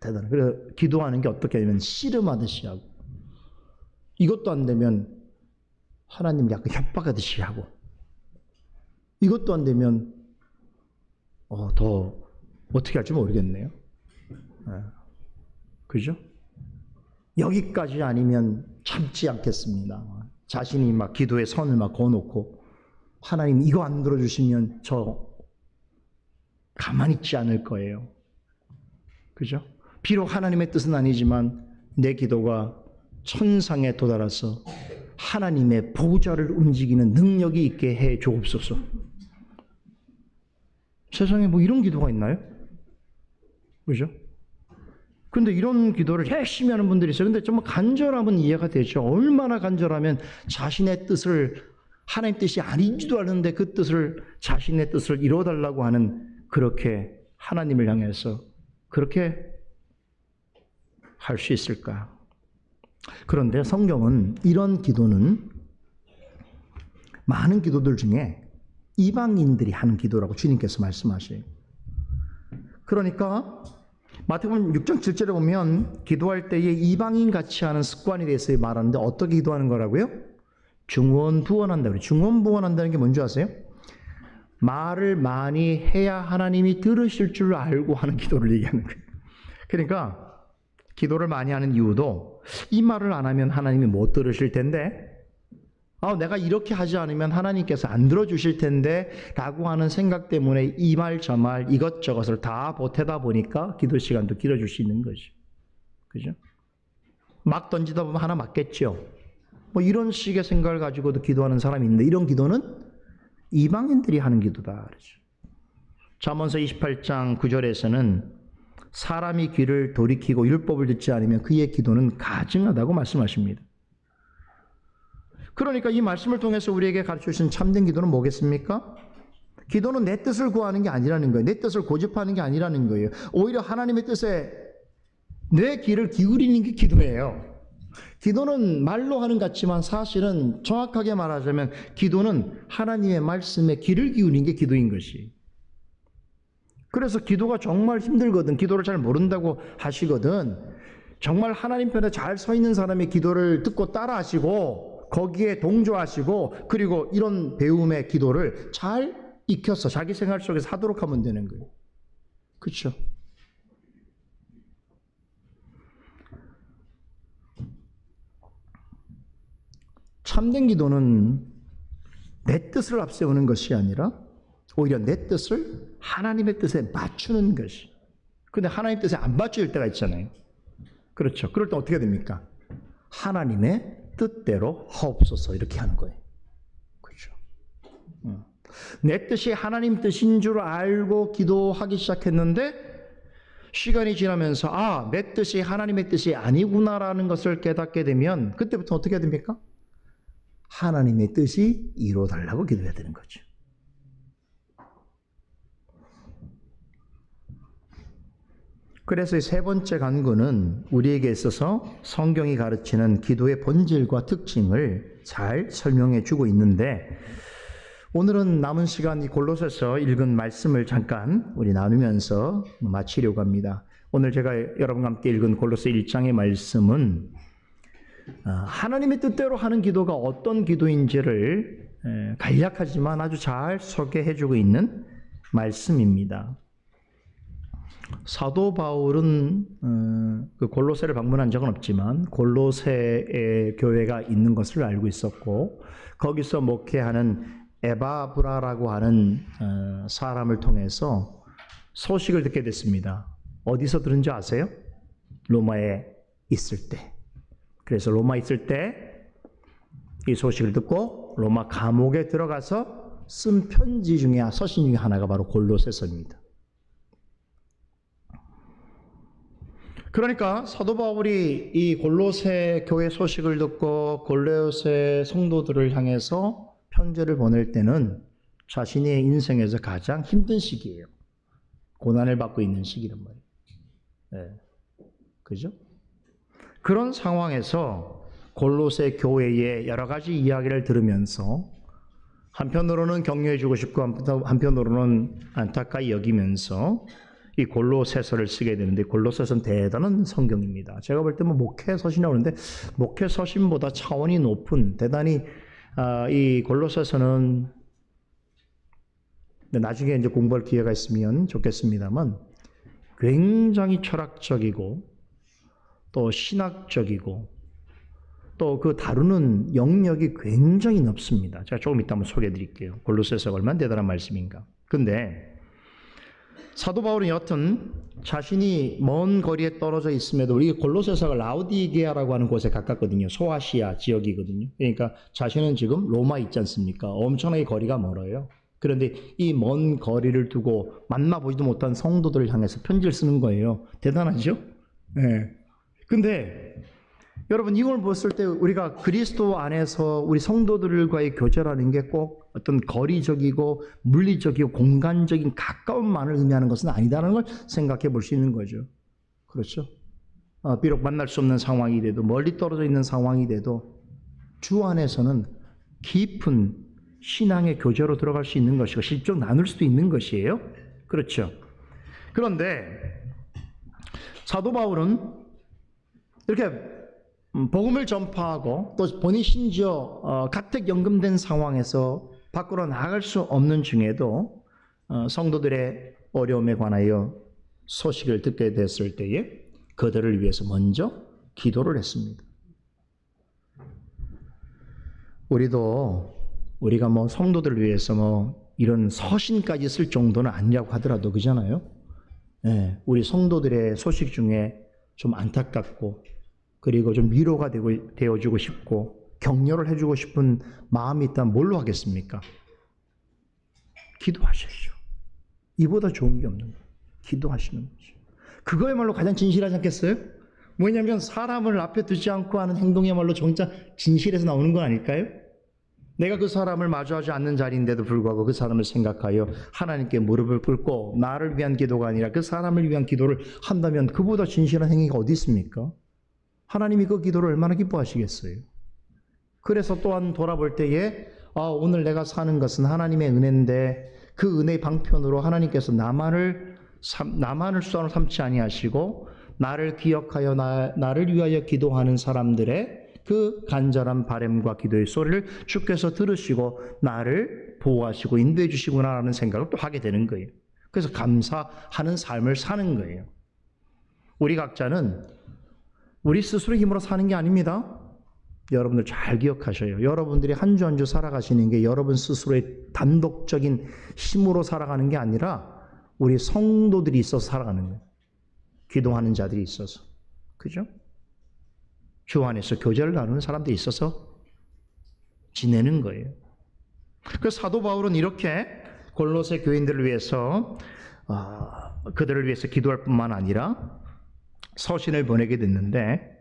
대단해. 그래서 기도하는 게 어떻게 하냐면 씨름하듯이 하고, 이것도 안 되면 하나님 약간 협박하듯이 하고, 이것도 안 되면 더 어떻게 할지 모르겠네요. 그죠? 여기까지 아니면 참지 않겠습니다. 자신이 막 기도의 선을 막 그어놓고, 하나님 이거 안 들어주시면 저 가만히 있지 않을 거예요. 그죠? 비록 하나님의 뜻은 아니지만 내 기도가 천상에 도달해서 하나님의 보좌를 움직이는 능력이 있게 해 주옵소서. 세상에 뭐 이런 기도가 있나요? 그죠? 근데 이런 기도를 열심히 하는 분들이 있어요. 근데 정말 간절하면 이해가 되죠. 얼마나 간절하면 자신의 뜻을, 하나님 뜻이 아니지도 않은데 그 뜻을, 자신의 뜻을 이루어달라고 하는, 그렇게 하나님을 향해서 그렇게 할 수 있을까? 그런데 성경은 이런 기도는 많은 기도들 중에 이방인들이 하는 기도라고 주님께서 말씀하셔요. 그러니까 마태복음 6장 7절에 보면 기도할 때에 이방인 같이 하는 습관에 대해서 말하는데 어떻게 기도하는 거라고요? 중언부언한다 그래요. 중언부언한다는 게 뭔지 아세요? 말을 많이 해야 하나님이 들으실 줄 알고 하는 기도를 얘기하는 거예요. 그러니까 기도를 많이 하는 이유도 이 말을 안 하면 하나님이 못 들으실 텐데, 내가 이렇게 하지 않으면 하나님께서 안 들어주실 텐데 라고 하는 생각 때문에 이 말 저 말 이것저것을 다 보태다 보니까 기도 시간도 길어질 수 있는 거죠. 그죠? 막 던지다 보면 하나 맞겠죠. 뭐 이런 식의 생각을 가지고도 기도하는 사람이 있는데, 이런 기도는 이방인들이 하는 기도다 그러죠. 잠언서 28장 9절에서는 사람이 귀를 돌이키고 율법을 듣지 않으면 그의 기도는 가증하다고 말씀하십니다. 그러니까 이 말씀을 통해서 우리에게 가르쳐 주신 참된 기도는 뭐겠습니까? 기도는 내 뜻을 구하는 게 아니라는 거예요. 내 뜻을 고집하는 게 아니라는 거예요. 오히려 하나님의 뜻에 내 귀를 기울이는 게 기도예요. 기도는 말로 하는 것 같지만 사실은 정확하게 말하자면 기도는 하나님의 말씀에 귀를 기울이는 게 기도인 것이. 그래서 기도가 정말 힘들거든, 기도를 잘 모른다고 하시거든, 정말 하나님 편에 잘 서 있는 사람의 기도를 듣고 따라 하시고 거기에 동조하시고 그리고 이런 배움의 기도를 잘 익혀서 자기 생활 속에서 하도록 하면 되는 거예요. 그렇죠? 참된 기도는 내 뜻을 앞세우는 것이 아니라 오히려 내 뜻을 하나님의 뜻에 맞추는 것이. 그런데 하나님 뜻에 안 맞출 때가 있잖아요. 그렇죠. 그럴 때 어떻게 됩니까? 하나님의 뜻대로 하옵소서 이렇게 하는 거예요. 그렇죠. 내 뜻이 하나님 뜻인 줄 알고 기도하기 시작했는데 시간이 지나면서 내 뜻이 하나님의 뜻이 아니구나라는 것을 깨닫게 되면 그때부터 어떻게 됩니까? 하나님의 뜻이 이루어달라고 기도해야 되는 거죠. 그래서 세 번째 간구는 우리에게 있어서 성경이 가르치는 기도의 본질과 특징을 잘 설명해 주고 있는데, 오늘은 남은 시간 이 골로새서 읽은 말씀을 잠깐 우리 나누면서 마치려고 합니다. 오늘 제가 여러분과 함께 읽은 골로새 1장의 말씀은 하나님의 뜻대로 하는 기도가 어떤 기도인지를 간략하지만 아주 잘 소개해 주고 있는 말씀입니다. 사도 바울은 그 골로새를 방문한 적은 없지만 골로새에 교회가 있는 것을 알고 있었고, 거기서 목회하는 에바브라라고 하는 사람을 통해서 소식을 듣게 됐습니다. 어디서 들은지 아세요? 로마에 있을 때. 그래서 로마에 있을 때 이 소식을 듣고 로마 감옥에 들어가서 쓴 편지 중에, 서신 중에 하나가 바로 골로새서입니다. 그러니까 사도 바울이 이 골로새 교회 소식을 듣고 골로새 성도들을 향해서 편지를 보낼 때는 자신의 인생에서 가장 힘든 시기예요. 고난을 받고 있는 시기란 말이에요. 네. 그죠? 그런 상황에서 골로새 교회의 여러 가지 이야기를 들으면서 한편으로는 격려해 주고 싶고 한편으로는 안타까이 여기면서 이 골로새서를 쓰게 되는데, 골로새서는 대단한 성경입니다. 제가 볼 때 목회 서신이라고 하는데 목회 서신보다 차원이 높은 대단히 이 골로새서는 나중에 이제 공부할 기회가 있으면 좋겠습니다만 굉장히 철학적이고 또 신학적이고 또 그 다루는 영역이 굉장히 넓습니다. 제가 조금 이따 한번 소개해 드릴게요. 골로새서가 얼마나 대단한 말씀인가. 근데 사도 바울은 여튼 자신이 먼 거리에 떨어져 있음에도, 우리 골로새서가 라우디게아라고 하는 곳에 가깝거든요. 소아시아 지역이거든요. 그러니까 자신은 지금 로마에 있지 않습니까? 엄청나게 거리가 멀어요. 그런데 이 먼 거리를 두고 만나보지도 못한 성도들을 향해서 편지를 쓰는 거예요. 대단하죠? 네. 근데 여러분, 이걸 봤을 때 우리가 그리스도 안에서 우리 성도들과의 교제라는 게 꼭 어떤 거리적이고 물리적이고 공간적인 가까움만을 의미하는 것은 아니다라는 걸 생각해 볼 수 있는 거죠. 그렇죠? 비록 만날 수 없는 상황이 돼도, 멀리 떨어져 있는 상황이 돼도 주 안에서는 깊은 신앙의 교제로 들어갈 수 있는 것이고 실적 나눌 수도 있는 것이에요. 그렇죠? 그런데 사도 바울은 이렇게 복음을 전파하고 또 본인 심지어 가택연금된 상황에서 밖으로 나갈 수 없는 중에도 성도들의 어려움에 관하여 소식을 듣게 됐을 때에 그들을 위해서 먼저 기도를 했습니다. 우리가 성도들을 위해서 이런 서신까지 쓸 정도는 아니라고 하더라도 그잖아요. 네, 우리 성도들의 소식 중에 좀 안타깝고 그리고 좀 위로가 되어주고 싶고 격려를 해주고 싶은 마음이 있다면 뭘로 하겠습니까? 기도하십시오. 이보다 좋은 게 없는 거예요. 기도하시는 거죠. 그거야말로 가장 진실하지 않겠어요? 뭐냐면 사람을 앞에 두지 않고 하는 행동이야말로 정작 진실에서 나오는 건 아닐까요? 내가 그 사람을 마주하지 않는 자리인데도 불구하고 그 사람을 생각하여 하나님께 무릎을 꿇고 나를 위한 기도가 아니라 그 사람을 위한 기도를 한다면 그보다 진실한 행위가 어디 있습니까? 하나님이 그 기도를 얼마나 기뻐하시겠어요? 그래서 또한 돌아볼 때에 오늘 내가 사는 것은 하나님의 은혜인데 그 은혜의 방편으로 하나님께서 나만을 수단으로 삼지 아니하시고 나를 기억하여 나를 위하여 기도하는 사람들의 그 간절한 바람과 기도의 소리를 주께서 들으시고 나를 보호하시고 인도해 주시구나라는 생각을 또 하게 되는 거예요. 그래서 감사하는 삶을 사는 거예요. 우리 각자는 우리 스스로의 힘으로 사는 게 아닙니다. 여러분들 잘 기억하셔요. 여러분들이 한 주 한 주 살아가시는 게 여러분 스스로의 단독적인 힘으로 살아가는 게 아니라 우리 성도들이 있어서 살아가는 거예요. 기도하는 자들이 있어서. 그죠? 주 안에서 교제를 나누는 사람들이 있어서 지내는 거예요. 그래서 사도 바울은 이렇게 골로새 교인들을 위해서 그들을 위해서 기도할 뿐만 아니라 서신을 보내게 됐는데,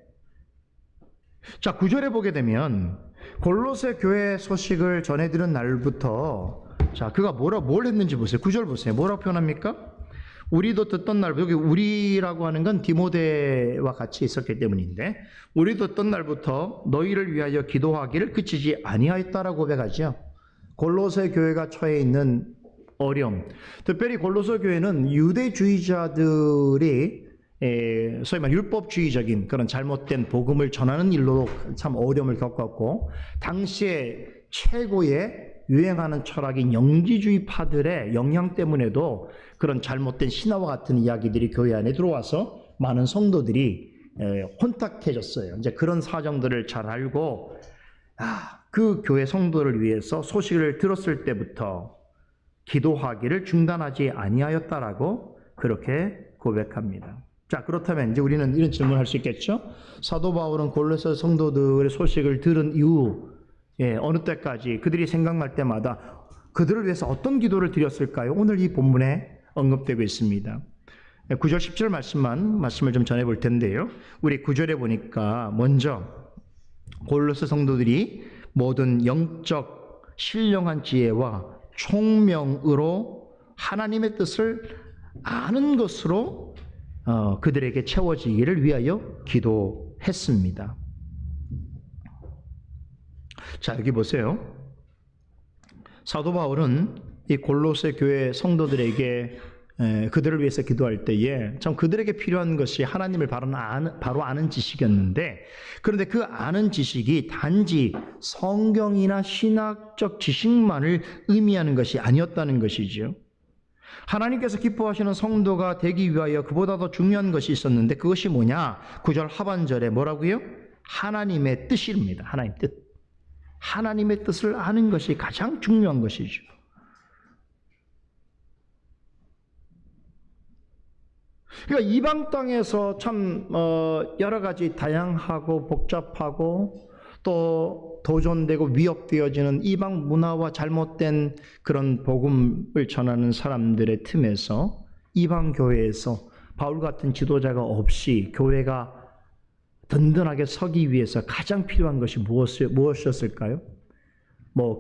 자 9절에 보게 되면 골로새 교회 소식을 전해들은 날부터 자 그가 뭘 했는지 보세요. 9절 보세요. 뭐라고 표현합니까? 우리도 듣던 날, 여기 우리라고 하는 건 디모데와 같이 있었기 때문인데, 우리도 듣던 날부터 너희를 위하여 기도하기를 그치지 아니하였다라고 고백하죠. 골로새 교회가 처해 있는 어려움, 특별히 골로새 교회는 유대주의자들이 소위 말 율법주의적인 그런 잘못된 복음을 전하는 일로 참 어려움을 겪었고, 당시에 최고의 유행하는 철학인 영지주의파들의 영향 때문에도 그런 잘못된 신화와 같은 이야기들이 교회 안에 들어와서 많은 성도들이 혼탁해졌어요. 이제 그런 사정들을 잘 알고 그 교회 성도를 위해서 소식을 들었을 때부터 기도하기를 중단하지 아니하였다라고 그렇게 고백합니다. 자, 그렇다면 이제 우리는 이런 질문을 할 수 있겠죠? 사도 바울은 골로새 성도들의 소식을 들은 이후 어느 때까지 그들이 생각날 때마다 그들을 위해서 어떤 기도를 드렸을까요? 오늘 이 본문에 언급되고 있습니다. 9절 10절 말씀을 좀 전해볼 텐데요. 우리 9절에 보니까 먼저 골로새 성도들이 모든 영적 신령한 지혜와 총명으로 하나님의 뜻을 아는 것으로 그들에게 채워지기를 위하여 기도했습니다. 자, 여기 보세요. 사도 바울은 이 골로새 교회 성도들에게 그들을 위해서 기도할 때에 참 그들에게 필요한 것이 하나님을 바로 아는 지식이었는데, 그런데 그 아는 지식이 단지 성경이나 신학적 지식만을 의미하는 것이 아니었다는 것이죠. 하나님께서 기뻐하시는 성도가 되기 위하여 그보다 더 중요한 것이 있었는데, 그것이 뭐냐? 9절 하반절에 뭐라고요? 하나님의 뜻입니다. 하나님 뜻. 하나님의 뜻을 아는 것이 가장 중요한 것이죠. 그러니까 이방 땅에서 참 여러 가지 다양하고 복잡하고 또 도전되고 위협되어지는 이방 문화와 잘못된 그런 복음을 전하는 사람들의 틈에서 이방 교회에서 바울 같은 지도자가 없이 교회가 든든하게 서기 위해서 가장 필요한 것이 무엇이었을까요?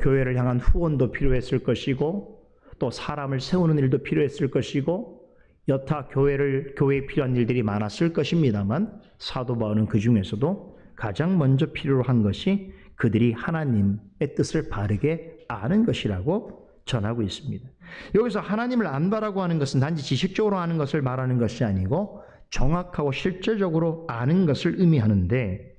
교회를 향한 후원도 필요했을 것이고, 또 사람을 세우는 일도 필요했을 것이고, 여타 교회에 필요한 일들이 많았을 것입니다만, 사도 바울은 그 중에서도 가장 먼저 필요로 한 것이 그들이 하나님의 뜻을 바르게 아는 것이라고 전하고 있습니다. 여기서 하나님을 안다라고 하는 것은 단지 지식적으로 아는 것을 말하는 것이 아니고 정확하고 실제적으로 아는 것을 의미하는데,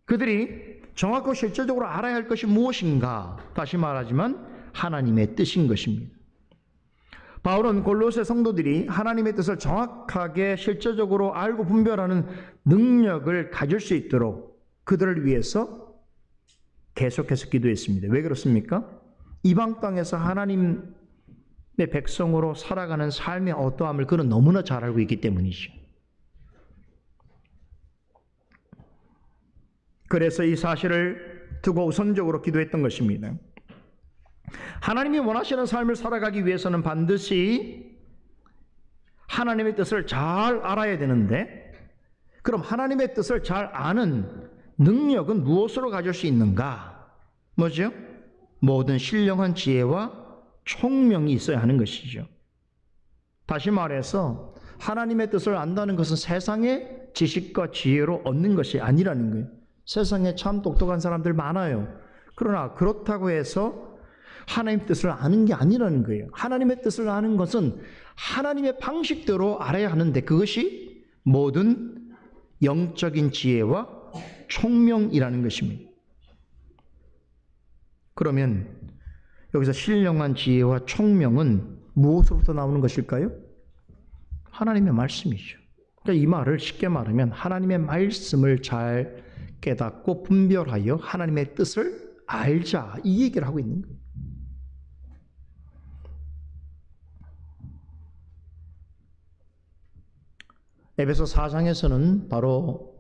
그들이 정확하고 실제적으로 알아야 할 것이 무엇인가? 다시 말하지만 하나님의 뜻인 것입니다. 바울은 골로새 성도들이 하나님의 뜻을 정확하게 실제적으로 알고 분별하는 능력을 가질 수 있도록 그들을 위해서 계속해서 기도했습니다. 왜 그렇습니까? 이방 땅에서 하나님의 백성으로 살아가는 삶의 어떠함을 그는 너무나 잘 알고 있기 때문이죠. 그래서 이 사실을 두고 우선적으로 기도했던 것입니다. 하나님이 원하시는 삶을 살아가기 위해서는 반드시 하나님의 뜻을 잘 알아야 되는데, 그럼 하나님의 뜻을 잘 아는 능력은 무엇으로 가질 수 있는가? 뭐죠? 모든 신령한 지혜와 총명이 있어야 하는 것이죠. 다시 말해서 하나님의 뜻을 안다는 것은 세상의 지식과 지혜로 얻는 것이 아니라는 거예요. 세상에 참 똑똑한 사람들 많아요. 그러나 그렇다고 해서 하나님의 뜻을 아는 게 아니라는 거예요. 하나님의 뜻을 아는 것은 하나님의 방식대로 알아야 하는데 그것이 모든 영적인 지혜와 총명이라는 것입니다. 그러면 여기서 신령한 지혜와 총명은 무엇으로부터 나오는 것일까요? 하나님의 말씀이죠. 그러니까 이 말을 쉽게 말하면 하나님의 말씀을 잘 깨닫고 분별하여 하나님의 뜻을 알자, 이 얘기를 하고 있는 거예요. 에베소 4장에서는 바로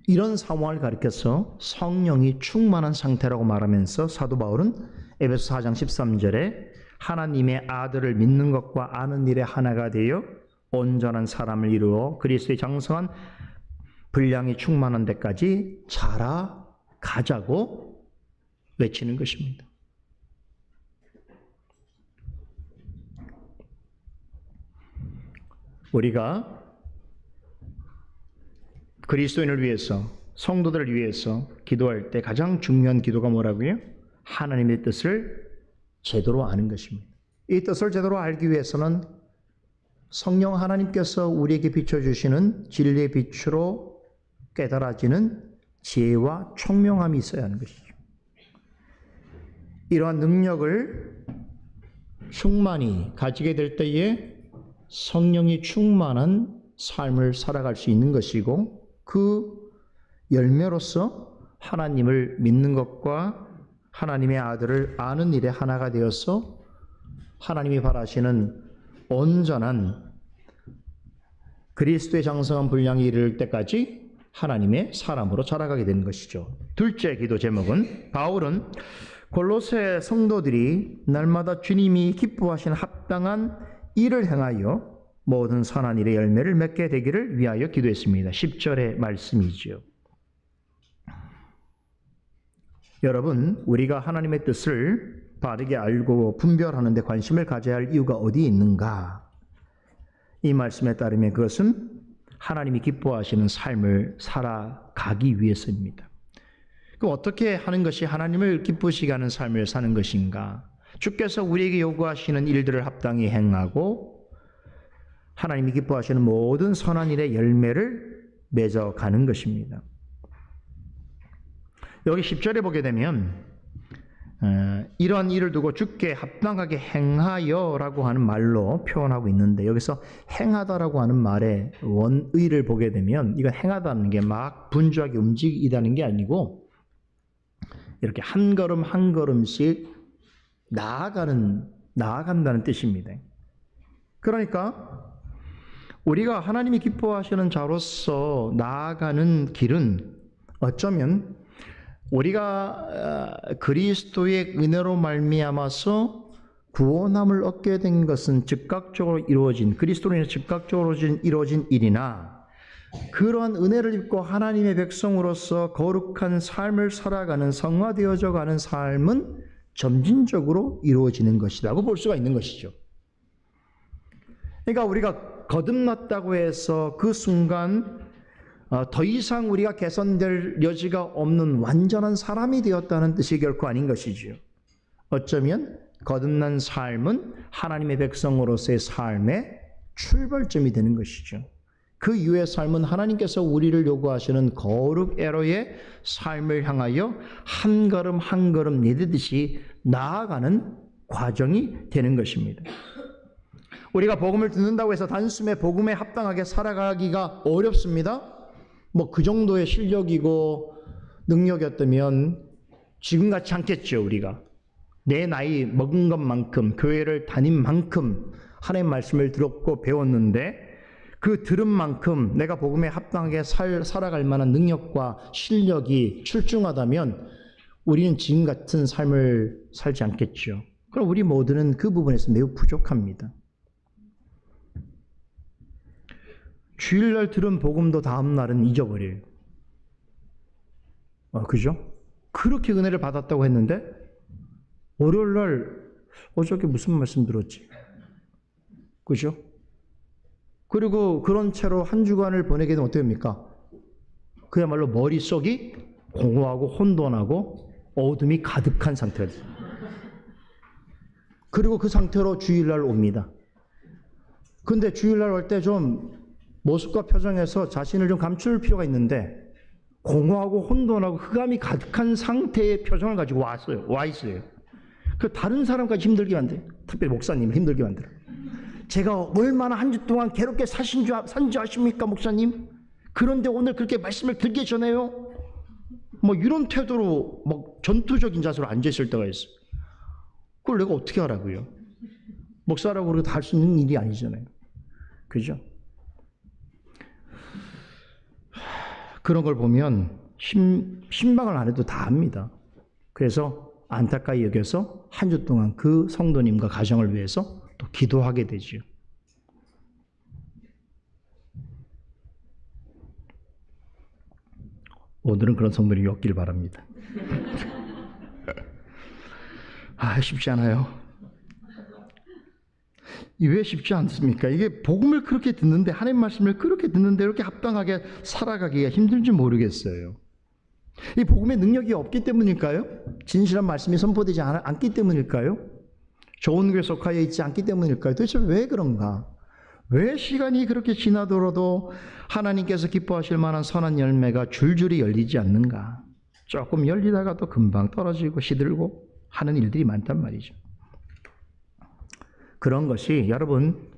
이런 상황을 가리켜서 성령이 충만한 상태라고 말하면서 사도 바울은 에베소 4장 13절에 하나님의 아들을 믿는 것과 아는 일에 하나가 되어 온전한 사람을 이루어 그리스도의 장성한 분량이 충만한 데까지 자라가자고 외치는 것입니다. 우리가 그리스도인을 위해서, 성도들을 위해서 기도할 때 가장 중요한 기도가 뭐라고요? 하나님의 뜻을 제대로 아는 것입니다. 이 뜻을 제대로 알기 위해서는 성령 하나님께서 우리에게 비춰주시는 진리의 빛으로 깨달아지는 지혜와 총명함이 있어야 하는 것이죠. 이러한 능력을 충만히 가지게 될 때에 성령이 충만한 삶을 살아갈 수 있는 것이고 그 열매로서 하나님을 믿는 것과 하나님의 아들을 아는 일에 하나가 되어서 하나님이 바라시는 온전한 그리스도의 장성한 분량이 이를 때까지 하나님의 사람으로 자라가게 되는 것이죠. 둘째 기도 제목은 바울은 골로새 성도들이 날마다 주님이 기뻐하시는 합당한 일을 행하여 모든 선한 일의 열매를 맺게 되기를 위하여 기도했습니다. 10절의 말씀이죠. 여러분, 우리가 하나님의 뜻을 바르게 알고 분별하는 데 관심을 가져야 할 이유가 어디에 있는가? 이 말씀에 따르면 그것은 하나님이 기뻐하시는 삶을 살아가기 위해서입니다. 그럼 어떻게 하는 것이 하나님을 기쁘시게 하는 삶을 사는 것인가? 주께서 우리에게 요구하시는 일들을 합당히 행하고 하나님이 기뻐하시는 모든 선한 일의 열매를 맺어가는 것입니다. 여기 10절에 보게 되면 이러한 일을 두고 주께 합당하게 행하여라고 하는 말로 표현하고 있는데 여기서 행하다라고 하는 말의 원의를 보게 되면 이건 행하다는 게 막 분주하게 움직이다는 게 아니고 이렇게 한 걸음 한 걸음씩 나아간다는 뜻입니다. 그러니까 우리가 하나님이 기뻐하시는 자로서 나아가는 길은 어쩌면 우리가 그리스도의 은혜로 말미암아서 구원함을 얻게 된 것은 즉각적으로 이루어진, 그리스도로 인해 즉각적으로 이루어진 일이나 그러한 은혜를 입고 하나님의 백성으로서 거룩한 삶을 살아가는 성화되어져 가는 삶은 점진적으로 이루어지는 것이라고 볼 수가 있는 것이죠. 그러니까 우리가 거듭났다고 해서 그 순간 더 이상 우리가 개선될 여지가 없는 완전한 사람이 되었다는 뜻이 결코 아닌 것이지요. 어쩌면 거듭난 삶은 하나님의 백성으로서의 삶의 출발점이 되는 것이죠. 그 이후의 삶은 하나님께서 우리를 요구하시는 거룩애로의 삶을 향하여 한 걸음 한 걸음 내딛듯이 나아가는 과정이 되는 것입니다. 우리가 복음을 듣는다고 해서 단숨에 복음에 합당하게 살아가기가 어렵습니다. 그 정도의 실력이고 능력이었다면 지금 같지 않겠죠. 우리가 내 나이 먹은 것만큼 교회를 다닌 만큼 하나님의 말씀을 들었고 배웠는데 그 들은 만큼 내가 복음에 합당하게 살아갈 만한 능력과 실력이 출중하다면 우리는 지금 같은 삶을 살지 않겠죠. 그럼 우리 모두는 그 부분에서 매우 부족합니다. 주일날 들은 복음도 다음 날은 잊어버려요. 그죠? 그렇게 은혜를 받았다고 했는데 월요일 날 어저께 무슨 말씀 들었지? 그죠? 그리고 그런 채로 한 주간을 보내게 되면 어떻게 됩니까? 그야말로 머릿속이 공허하고 혼돈하고 어둠이 가득한 상태가 돼요. 그리고 그 상태로 주일날 옵니다. 근데 주일날 올 때 좀 모습과 표정에서 자신을 좀 감출 필요가 있는데 공허하고 혼돈하고 흑암이 가득한 상태의 표정을 가지고 와 있어요. 그 다른 사람까지 힘들게 만들어요. 특별히 목사님을 힘들게 만들어요. 제가 얼마나 한 주 동안 괴롭게 산 줄 아십니까, 목사님? 그런데 오늘 그렇게 말씀을 들게 전해요? 뭐 이런 태도로 막 전투적인 자세로 앉아있을 때가 있어요. 그걸 내가 어떻게 하라고요? 목사라고 그래도 할 수 있는 일이 아니잖아요. 그죠? 그런 걸 보면 신방을 안 해도 다 압니다. 그래서 안타까이 여겨서 한 주 동안 그 성도님과 가정을 위해서 또 기도하게 되죠. 오늘은 그런 성도님이 없길 바랍니다. 쉽지 않아요. 왜 쉽지 않습니까? 이게 복음을 그렇게 듣는데, 하나님 말씀을 그렇게 듣는데 이렇게 합당하게 살아가기가 힘든지 모르겠어요. 이 복음의 능력이 없기 때문일까요? 진실한 말씀이 선포되지 않기 때문일까요? 좋은 교회에 속하여 있지 않기 때문일까요? 도대체 왜 그런가? 왜 시간이 그렇게 지나더라도 하나님께서 기뻐하실 만한 선한 열매가 줄줄이 열리지 않는가? 조금 열리다가 또 금방 떨어지고 시들고 하는 일들이 많단 말이죠. 그런 것이 여러분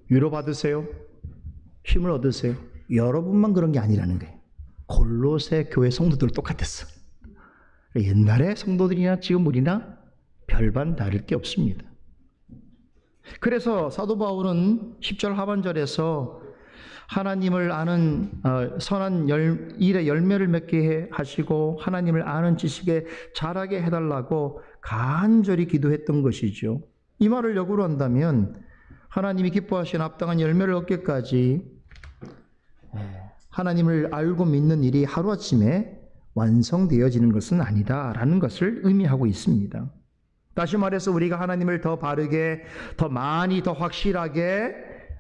위로받으세요. 힘을 얻으세요. 여러분만 그런 게 아니라는 거예요. 골로새 교회 성도들 똑같았어. 옛날의 성도들이나 지금 우리나 별반 다를 게 없습니다. 그래서 사도 바울은 10절 하반절에서 하나님을 아는 선한 일의 열매를 맺게 하시고 하나님을 아는 지식에 자라게 해달라고 간절히 기도했던 것이죠. 이 말을 역으로 한다면 하나님이 기뻐하시는 합당한 열매를 얻기까지 하나님을 알고 믿는 일이 하루아침에 완성되어지는 것은 아니다라는 것을 의미하고 있습니다. 다시 말해서 우리가 하나님을 더 바르게, 더 많이, 더 확실하게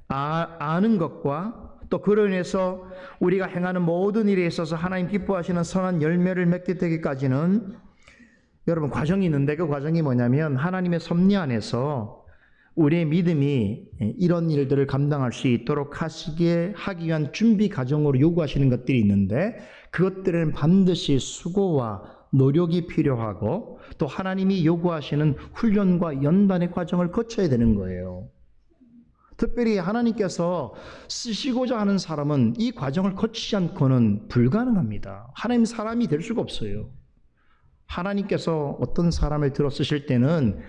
아는 것과 또 그로 인해서 우리가 행하는 모든 일에 있어서 하나님 기뻐하시는 선한 열매를 맺게 되기까지는 여러분 과정이 있는데, 그 과정이 뭐냐면 하나님의 섭리 안에서 우리의 믿음이 이런 일들을 감당할 수 있도록 하기 위한 준비 과정으로 요구하시는 것들이 있는데, 그것들은 반드시 수고와 노력이 필요하고 또 하나님이 요구하시는 훈련과 연단의 과정을 거쳐야 되는 거예요. 특별히 하나님께서 쓰시고자 하는 사람은 이 과정을 거치지 않고는 불가능합니다. 하나님 사람이 될 수가 없어요. 하나님께서 어떤 사람을 들어 쓰실 때는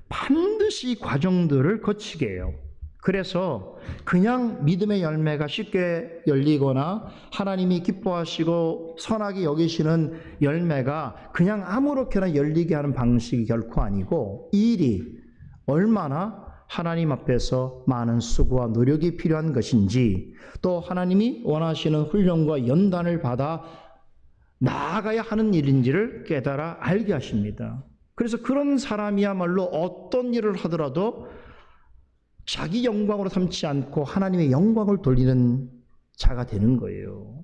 반드시 이 과정들을 거치게 해요. 그래서 그냥 믿음의 열매가 쉽게 열리거나 하나님이 기뻐하시고 선하게 여기시는 열매가 그냥 아무렇게나 열리게 하는 방식이 결코 아니고, 이 일이 얼마나 하나님 앞에서 많은 수고와 노력이 필요한 것인지, 또 하나님이 원하시는 훈련과 연단을 받아 나아가야 하는 일인지를 깨달아 알게 하십니다. 그래서 그런 사람이야말로 어떤 일을 하더라도 자기 영광으로 삼지 않고 하나님의 영광을 돌리는 자가 되는 거예요.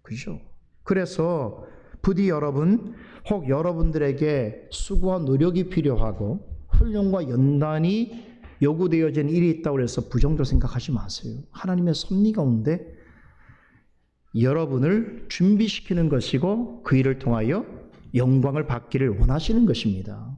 그죠? 그래서 부디 여러분, 혹 여러분들에게 수고와 노력이 필요하고 훈련과 연단이 요구되어진 일이 있다고 해서 부정적으로 생각하지 마세요. 하나님의 섭리 가운데 여러분을 준비시키는 것이고 그 일을 통하여 영광을 받기를 원하시는 것입니다.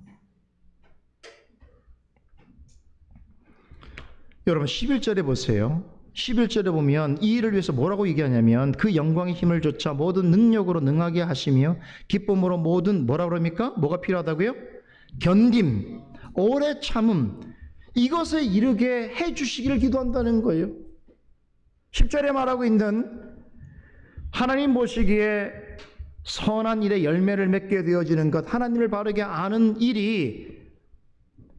여러분 11절에 보세요. 11절에 보면 이 일을 위해서 뭐라고 얘기하냐면 그 영광의 힘을 조차 모든 능력으로 능하게 하시며 기쁨으로 모든 뭐라 그럽니까? 뭐가 필요하다고요? 견딤, 오래 참음, 이것에 이르게 해주시기를 기도한다는 거예요. 10절에 말하고 있는 하나님 보시기에 선한 일의 열매를 맺게 되어지는 것, 하나님을 바르게 아는 일이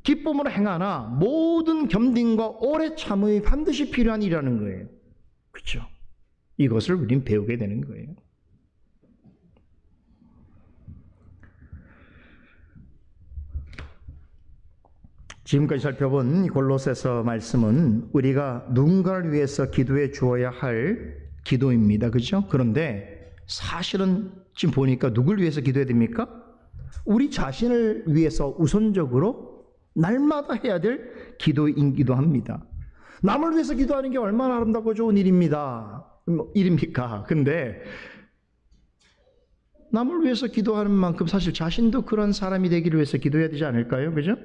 기쁨으로 행하나 모든 겸딩과 오래 참음이 반드시 필요한 일이라는 거예요. 그렇죠? 이것을 우린 배우게 되는 거예요. 지금까지 살펴본 이 골로새서 말씀은 우리가 누군가를 위해서 기도해 주어야 할 기도입니다. 그렇죠? 그런데 사실은 지금 보니까 누굴 위해서 기도해야 됩니까? 우리 자신을 위해서 우선적으로 날마다 해야 될 기도이기도 합니다. 남을 위해서 기도하는 게 얼마나 아름답고 좋은 일입니까? 근데 남을 위해서 기도하는 만큼 사실 자신도 그런 사람이 되기를 위해서 기도해야 되지 않을까요? 그죠?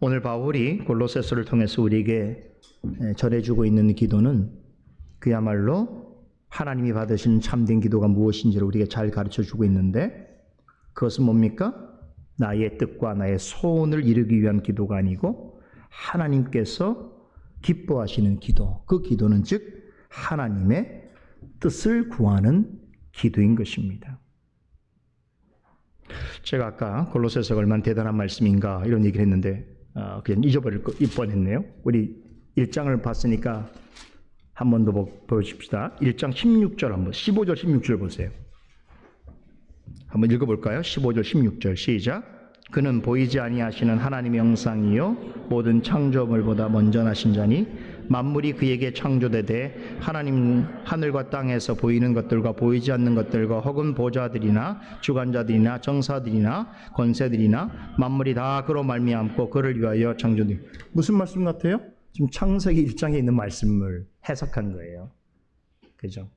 오늘 바울이 골로새서를 통해서 우리에게 전해주고 있는 기도는 그야말로 하나님이 받으시는 참된 기도가 무엇인지를 우리에게 잘 가르쳐주고 있는데, 그것은 뭡니까? 나의 뜻과 나의 소원을 이루기 위한 기도가 아니고 하나님께서 기뻐하시는 기도, 그 기도는 즉 하나님의 뜻을 구하는 기도인 것입니다. 제가 아까 골로새서가 얼마나 대단한 말씀인가 이런 얘기를 했는데 그냥 잊어버릴 뻔했네요. 우리 1장을 봤으니까 한 번 더 보십시다. 1장 16절 한번, 15절 16절 보세요. 한번 읽어볼까요? 15절 16절 시작. 그는 보이지 아니하시는 하나님의 형상이요 모든 창조물보다 먼저 나신 자니 만물이 그에게 창조되되 하나님 하늘과 땅에서 보이는 것들과 보이지 않는 것들과 혹은 보좌들이나 주관자들이나 정사들이나 권세들이나 만물이 다 그로 말미암고 그를 위하여 창조되. 무슨 말씀 같아요? 지금 창세기 1장에 있는 말씀을 해석한 거예요. 그죠?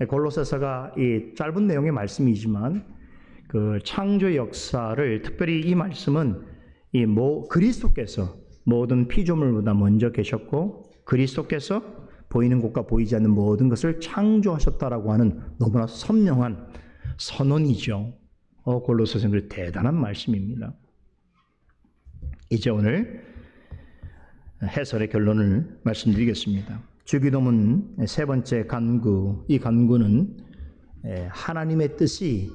골로새서가 이 짧은 내용의 말씀이지만 그 창조 역사를, 특별히 이 말씀은 그리스도께서 모든 피조물보다 먼저 계셨고 그리스도께서 보이는 것과 보이지 않는 모든 것을 창조하셨다라고 하는 너무나 선명한 선언이죠. 골로새서는 대단한 말씀입니다. 이제 오늘 해설의 결론을 말씀드리겠습니다. 주기도문 세 번째 간구, 이 간구는 하나님의 뜻이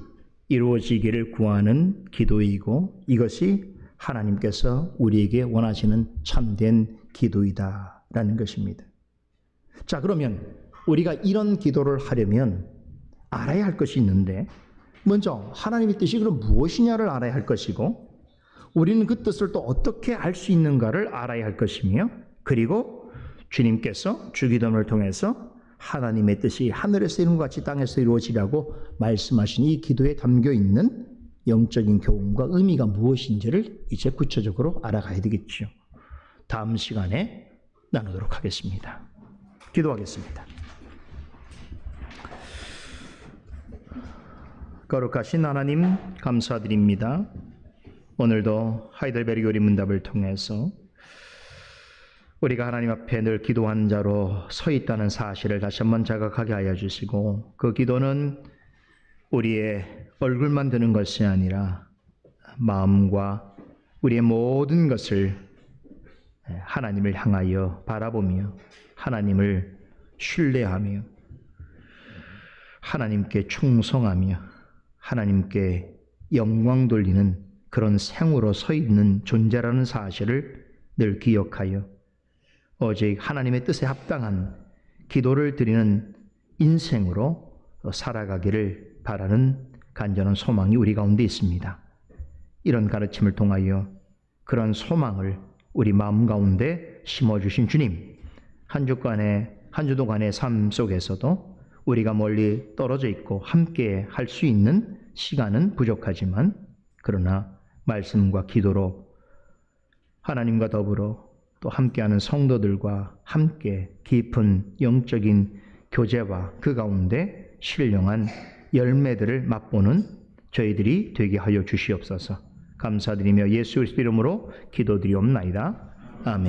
이루어지기를 구하는 기도이고 이것이 하나님께서 우리에게 원하시는 참된 기도이다라는 것입니다. 자, 그러면 우리가 이런 기도를 하려면 알아야 할 것이 있는데, 먼저 하나님의 뜻이 그럼 무엇이냐를 알아야 할 것이고, 우리는 그 뜻을 또 어떻게 알 수 있는가를 알아야 할 것이며, 그리고 주님께서 주기도문을 통해서 하나님의 뜻이 하늘에서 이룬 것 같이 땅에서 이루어지라고 말씀하신 이 기도에 담겨있는 영적인 교훈과 의미가 무엇인지를 이제 구체적으로 알아가야 되겠죠. 다음 시간에 나누도록 하겠습니다. 기도하겠습니다. 거룩하신 하나님 감사드립니다. 오늘도 하이델베르 교리 문답을 통해서 우리가 하나님 앞에 늘 기도한 자로 서 있다는 사실을 다시 한번 자각하게 하여 주시고, 그 기도는 우리의 얼굴만 드는 것이 아니라 마음과 우리의 모든 것을 하나님을 향하여 바라보며 하나님을 신뢰하며 하나님께 충성하며 하나님께 영광 돌리는 그런 생으로 서 있는 존재라는 사실을 늘 기억하여 오직 하나님의 뜻에 합당한 기도를 드리는 인생으로 살아가기를 바라는 간절한 소망이 우리 가운데 있습니다. 이런 가르침을 통하여 그런 소망을 우리 마음 가운데 심어주신 주님, 한 주동안의 삶 속에서도 우리가 멀리 떨어져 있고 함께 할 수 있는 시간은 부족하지만, 그러나 말씀과 기도로 하나님과 더불어 또 함께하는 성도들과 함께 깊은 영적인 교제와 그 가운데 신령한 열매들을 맛보는 저희들이 되게 하여 주시옵소서. 감사드리며 예수 그리스도 이름으로 기도드리옵나이다. 아멘.